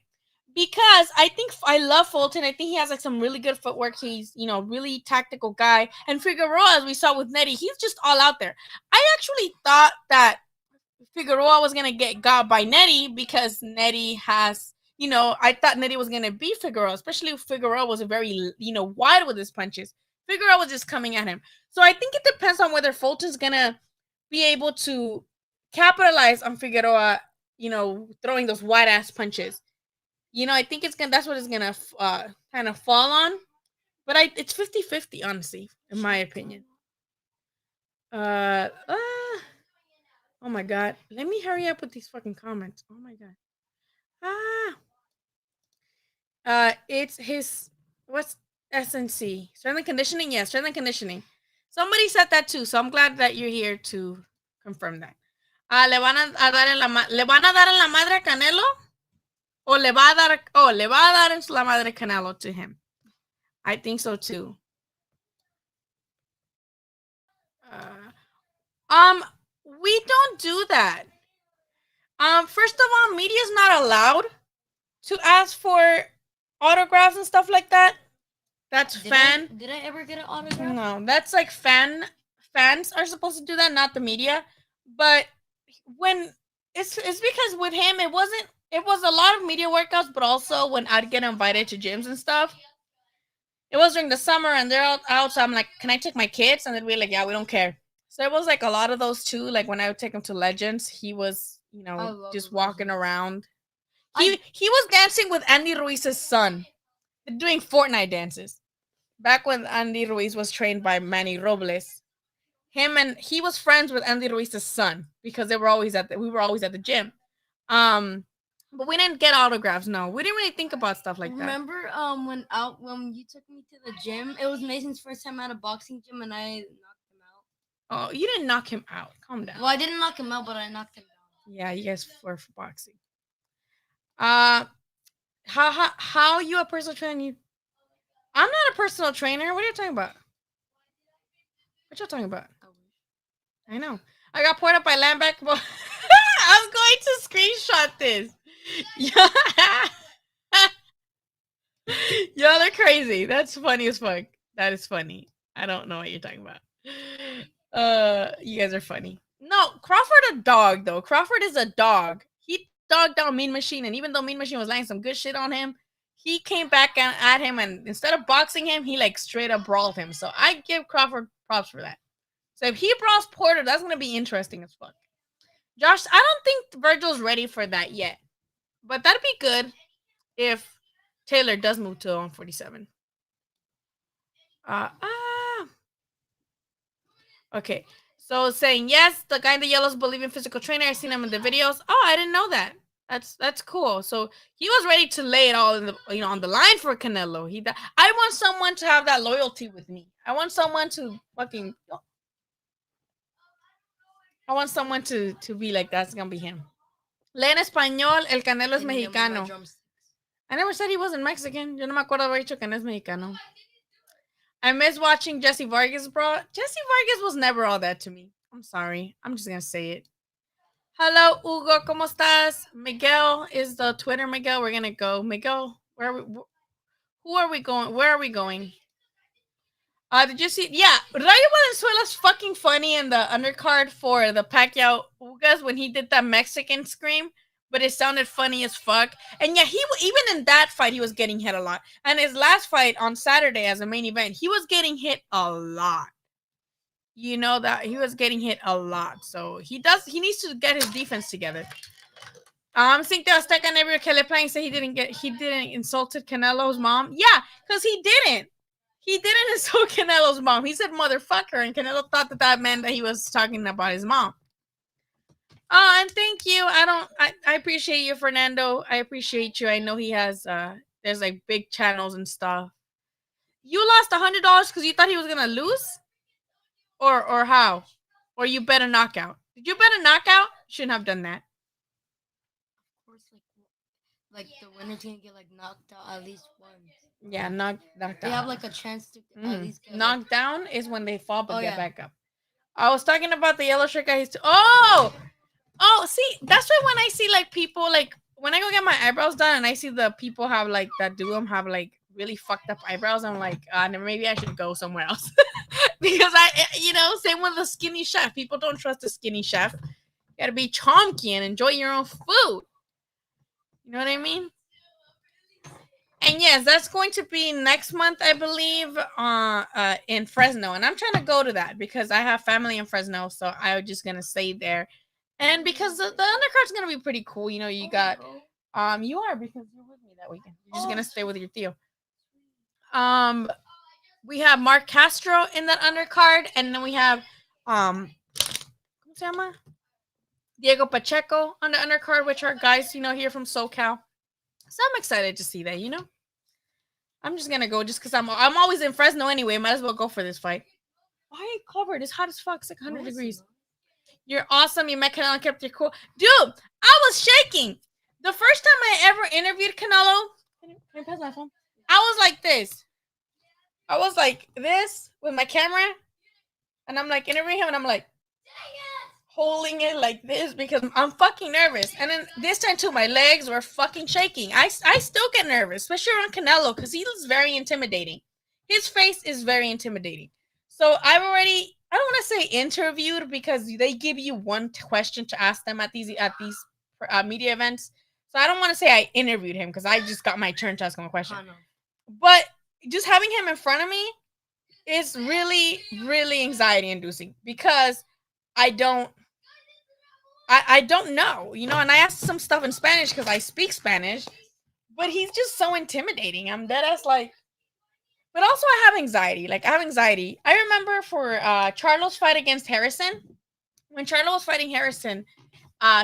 S1: Because I think I love Fulton. I think he has like some really good footwork. He's, really tactical guy. And Figueroa, as we saw with Nettie, he's just all out there. I actually thought that Figueroa was going to get got by Nettie because Nettie has, I thought Nettie was going to beat Figueroa, especially if Figueroa was very, wide with his punches. Figueroa was just coming at him. So I think it depends on whether Fulton's going to be able to capitalize on Figueroa, throwing those wide-ass punches. I think that's what it's going to kind of fall on. But it's 50-50, honestly, in my opinion. Oh my god. Let me hurry up with these fucking comments. Oh my god. It's his what's SNC? Strength and conditioning? Yes, strength and conditioning. Somebody said that too, so I'm glad that you're here to confirm that. ¿Le van a dar en la madre a Canelo? O le va a dar, le va a dar en la madre Canelo to him. I think so too. We don't do that. First of all, media is not allowed to ask for autographs and stuff like that. That's fan.
S10: Did I ever get an autograph?
S1: No, that's like fans are supposed to do that, not the media. But when it's because with him it was a lot of media workouts, but also when I'd get invited to gyms and stuff. It was during the summer and they're out, so I'm like, can I take my kids? And they'd be like, yeah, we don't care. So it was like a lot of those too. Like when I would take him to Legends, he was, just walking around. He was dancing with Andy Ruiz's son. They're doing Fortnite dances. Back when Andy Ruiz was trained by Manny Robles. He was friends with Andy Ruiz's son because we were always at the gym. But we didn't get autographs. No, we didn't really think about stuff like that.
S10: Remember when you took me to the gym? It was Mason's first time at a boxing gym, and I knocked him out.
S1: Oh, you didn't knock him out. Calm down.
S10: Well, I didn't knock him out, but I knocked him down.
S1: Yeah, you guys were for boxing. How you a personal trainer? I'm not a personal trainer. What are you talking about? What you talking about? I know. I got poured up by Lambeck. I'm going to screenshot this. Y'all are crazy. That's funny as fuck. That is funny. I don't know what you're talking about. You guys are funny. No, Crawford a dog though. Crawford is a dog. He dogged down Mean Machine, and even though Mean Machine was laying some good shit on him, he came back at him, and instead of boxing him, he like straight up brawled him. So I give Crawford props for that. So if he brawls Porter, that's gonna be interesting as fuck. Josh, I don't think Virgil's ready for that yet, but that'd be good if Taylor does move to 147. Okay. So saying yes, the guy in the yellows believe in physical trainer. I've seen him in the videos. Oh, I didn't know that. That's cool. So he was ready to lay it all in the on the line for Canelo. I want someone to have that loyalty with me. I want someone to fucking. I want someone to be like that's gonna be him. Lee en español, el Canelo es mexicano. I never said he wasn't Mexican. Yo no me acuerdo haber dicho que no es mexicano. I miss watching Jesse Vargas, bro. Jesse Vargas was never all that to me. I'm sorry. I'm just gonna say it. Hello, Hugo. ¿Cómo estás? Miguel is the Twitter Miguel. We're gonna go. Miguel, who are we going? Where are we going? Did you see? Yeah, Rayo Valenzuela's fucking funny in the undercard for the Pacquiao Ugas when he did that Mexican scream, but it sounded funny as fuck. And yeah, even in that fight, he was getting hit a lot. And his last fight on Saturday as a main event, he was getting hit a lot. You know that he was getting hit a lot. So he needs to get his defense together. Think the Azteca never que le playing say he didn't insulted Canelo's mom. Yeah, because he didn't. He didn't insult Canelo's mom. He said motherfucker, and Canelo thought that meant that he was talking about his mom. And thank you. I appreciate you, Fernando. I appreciate you. I know he has there's like big channels and stuff. You lost $100 because you thought he was gonna lose? Or how? Or you bet a knockout. Did you bet a knockout? Shouldn't have done that.
S10: Of course, like the winner's gonna get like knocked out at least once.
S1: Yeah, knocked out.
S10: They have like a chance to at least get
S1: knocked down is when they fall but get back up. I was talking about the yellow shirt guy. Oh, see, that's why when I see like people like when I go get my eyebrows done and I see the people have like that do them have like really fucked up eyebrows, I'm like, maybe I should go somewhere else. Because same with the skinny chef. People don't trust the skinny chef. You gotta be chonky and enjoy your own food. You know what I mean? And yes, that's going to be next month, I believe, in Fresno. And I'm trying to go to that because I have family in Fresno, so I'm just gonna stay there. And because the undercard's gonna be pretty cool, you got you are because you're with me that weekend. You're just gonna stay with your tío. We have Mark Castro in that undercard, and then we have ¿cómo se llama? Diego Pacheco on the undercard, which are guys, here from SoCal. So I'm excited to see that, I'm just gonna go just because I'm always in Fresno anyway. Might as well go for this fight. I ain't covered. It's hot as fuck. It's like 100 degrees. You're awesome. You met Canelo and kept your cool. Dude, I was shaking. The first time I ever interviewed Canelo, can you pass my phone? I was like this. I was like this with my camera. And I'm like interviewing him and I'm like holding it like this because I'm fucking nervous. And then this time too, my legs were fucking shaking. I still get nervous, especially around Canelo because he looks very intimidating. His face is very intimidating. So I don't want to say interviewed because they give you one question to ask them at these media events. So I don't want to say I interviewed him because I just got my turn to ask him a question. But just having him in front of me is really, really anxiety inducing because I don't know, and I asked some stuff in Spanish because I speak Spanish, but he's just so intimidating. I'm dead ass like, but also I have anxiety. Like, I have anxiety. I remember for Charlo's fight against Harrison, when Charlo was fighting Harrison,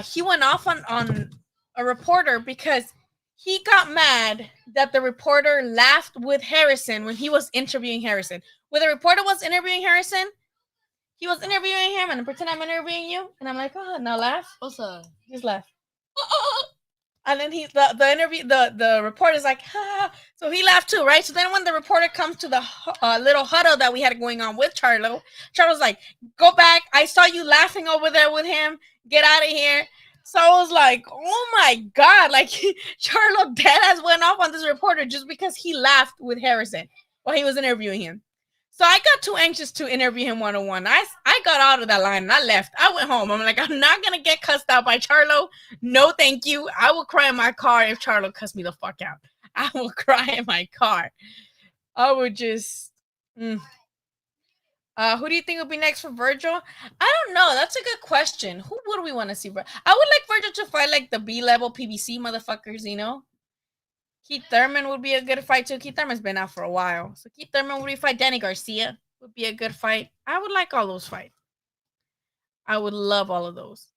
S1: he went off on a reporter because he got mad that the reporter laughed with Harrison when he was interviewing Harrison. When the reporter was interviewing Harrison, he was interviewing him and pretend I'm interviewing you, and I'm like, oh, now laugh.
S10: Also,
S1: Just laugh. And then the reporter's like, ha. So he laughed too, right? So then when the reporter comes to the little huddle that we had going on with Charlo's like, go back. I saw you laughing over there with him. Get out of here. So I was like, oh my God. Like, Charlo deadass went off on this reporter just because he laughed with Harrison while he was interviewing him. So I got too anxious to interview him one-on-one. I got out of that line and I left. I went home. I'm like, I'm not going to get cussed out by Charlo. No, thank you. I will cry in my car if Charlo cussed me the fuck out. I will cry in my car. I would just... Who do you think will be next for Virgil? I don't know. That's a good question. Who would we want to see? I would like Virgil to fight like the B-level PBC motherfuckers, Keith Thurman would be a good fight too. Keith Thurman's been out for a while. So Keith Thurman would fight Danny Garcia. Would be a good fight. I would like all those fights. I would love all of those.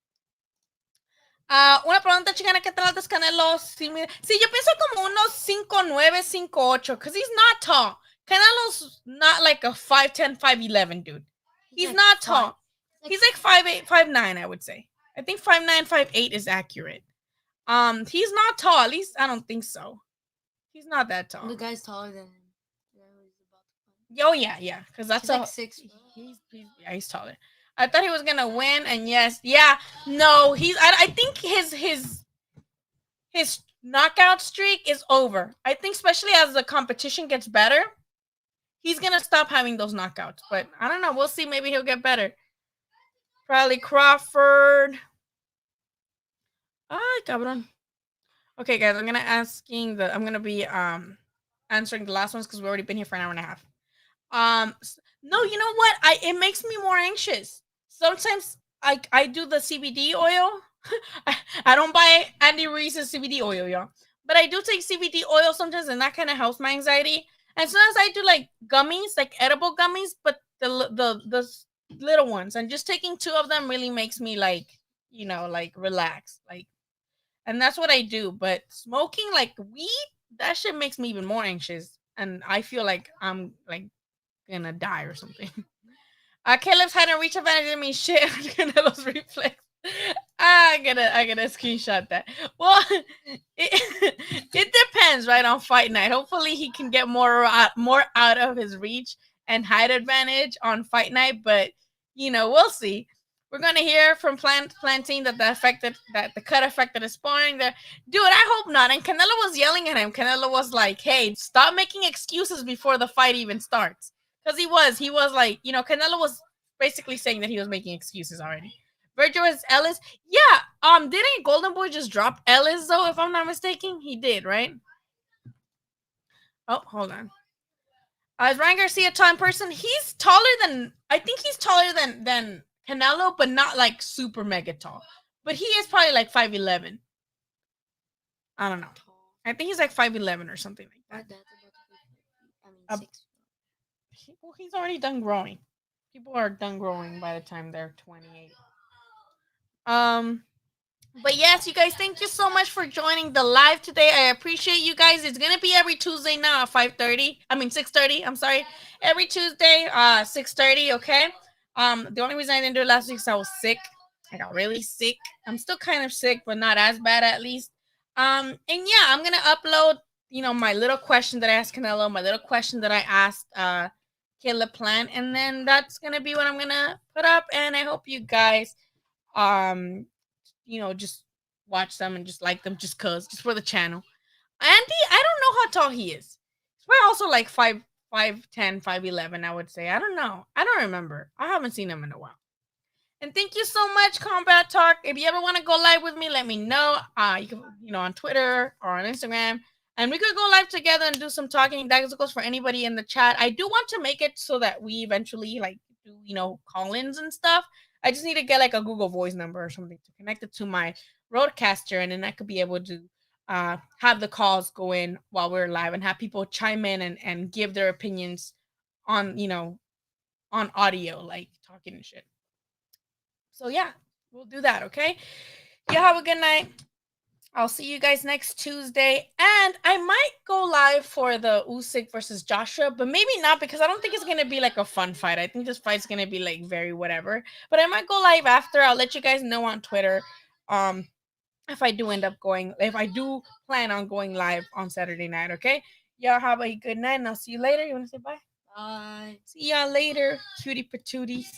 S1: Una pregunta, Xicana, ¿qué tal altas Canelo? Sí, yo pienso como unos 5'9", 5'8", because he's not tall. Canelo's not like a 5'10", 5'11", dude. He's like not tall. He's like 5'8", 5'9", I would say. I think 5'9", 5'8" is accurate. He's not tall. At least I don't think so. He's not that tall.
S10: The guy's taller than him.
S1: Oh yeah, because that's
S10: like 6.
S1: He's taller. I thought he was gonna win, and no, I think his knockout streak is over. I think especially as the competition gets better, he's gonna stop having those knockouts. But I don't know. We'll see. Maybe he'll get better. Probably Crawford. Ay, cabrón. Okay, guys, I'm gonna be answering the last ones because we've already been here for an hour and a half. No, you know what? It makes me more anxious. Sometimes I do the CBD oil. I don't buy Andy Reese's CBD oil, y'all. But I do take CBD oil sometimes, and that kind of helps my anxiety. And sometimes I do like gummies, like edible gummies, but the little ones. And just taking 2 of them really makes me like relax. And that's what I do. But smoking like weed, that shit makes me even more anxious. And I feel like I'm like gonna die or something. Caleb's had a reach advantage of me. Shit, Canelo's reflex. I gotta screenshot that. Well, it depends, right, on fight night. Hopefully he can get more out of his reach and height advantage on fight night, but we'll see. We're gonna hear from Plantain that the cut affected his sparring. Dude, I hope not. And Canelo was yelling at him. Canelo was like, "Hey, stop making excuses before the fight even starts." Because he was like, Canelo was basically saying that he was making excuses already. Virgil is Ellis. Yeah. Didn't Golden Boy just drop Ellis though? If I'm not mistaken, he did, right? Oh, hold on. Is Ryan Garcia tall in person? He's taller than. I think he's taller than Canelo, but not like super mega tall. But he is probably like 5'11". I don't know. I think he's like 5'11" or something like that. Well, he's already done growing. People are done growing by the time they're 28. But yes, you guys, thank you so much for joining the live today. I appreciate you guys. It's gonna be every Tuesday now at 5:30. I mean 6:30. I'm sorry. Every Tuesday, 6:30. Okay. The only reason I didn't do it last week is I was sick. I got really sick. I'm still kind of sick, but not as bad at least. And yeah, I'm gonna upload, my little question that I asked Canelo, my little question that I asked Caleb Plant, and then that's gonna be what I'm gonna put up. And I hope you guys um just watch them and just like them just for the channel. Andy, I don't know how tall he is. He's probably also like 5'10", 5'11", I would say. I don't know. I don't remember. I haven't seen him in a while. And thank you so much, Combat Talk. If you ever want to go live with me, let me know. You can, on Twitter or on Instagram. And we could go live together and do some talking. That goes for anybody in the chat. I do want to make it so that we eventually do, call-ins and stuff. I just need to get like a Google Voice number or something to connect it to my Roadcaster, and then I could be able to have the calls go in while we're live and have people chime in and give their opinions on, on audio, like talking and shit. So yeah, we'll do that, okay? You have a good night. I'll see you guys next Tuesday. And I might go live for the Usyk versus Joshua, but maybe not, because I don't think it's going to be like a fun fight. I think this fight's going to be like very whatever. But I might go live after. I'll let you guys know on Twitter if I do end up going, if I do plan on going live on Saturday night, okay? Y'all have a good night, and I'll see you later. You want to say bye?
S10: Bye.
S1: See y'all later, cutie patooties.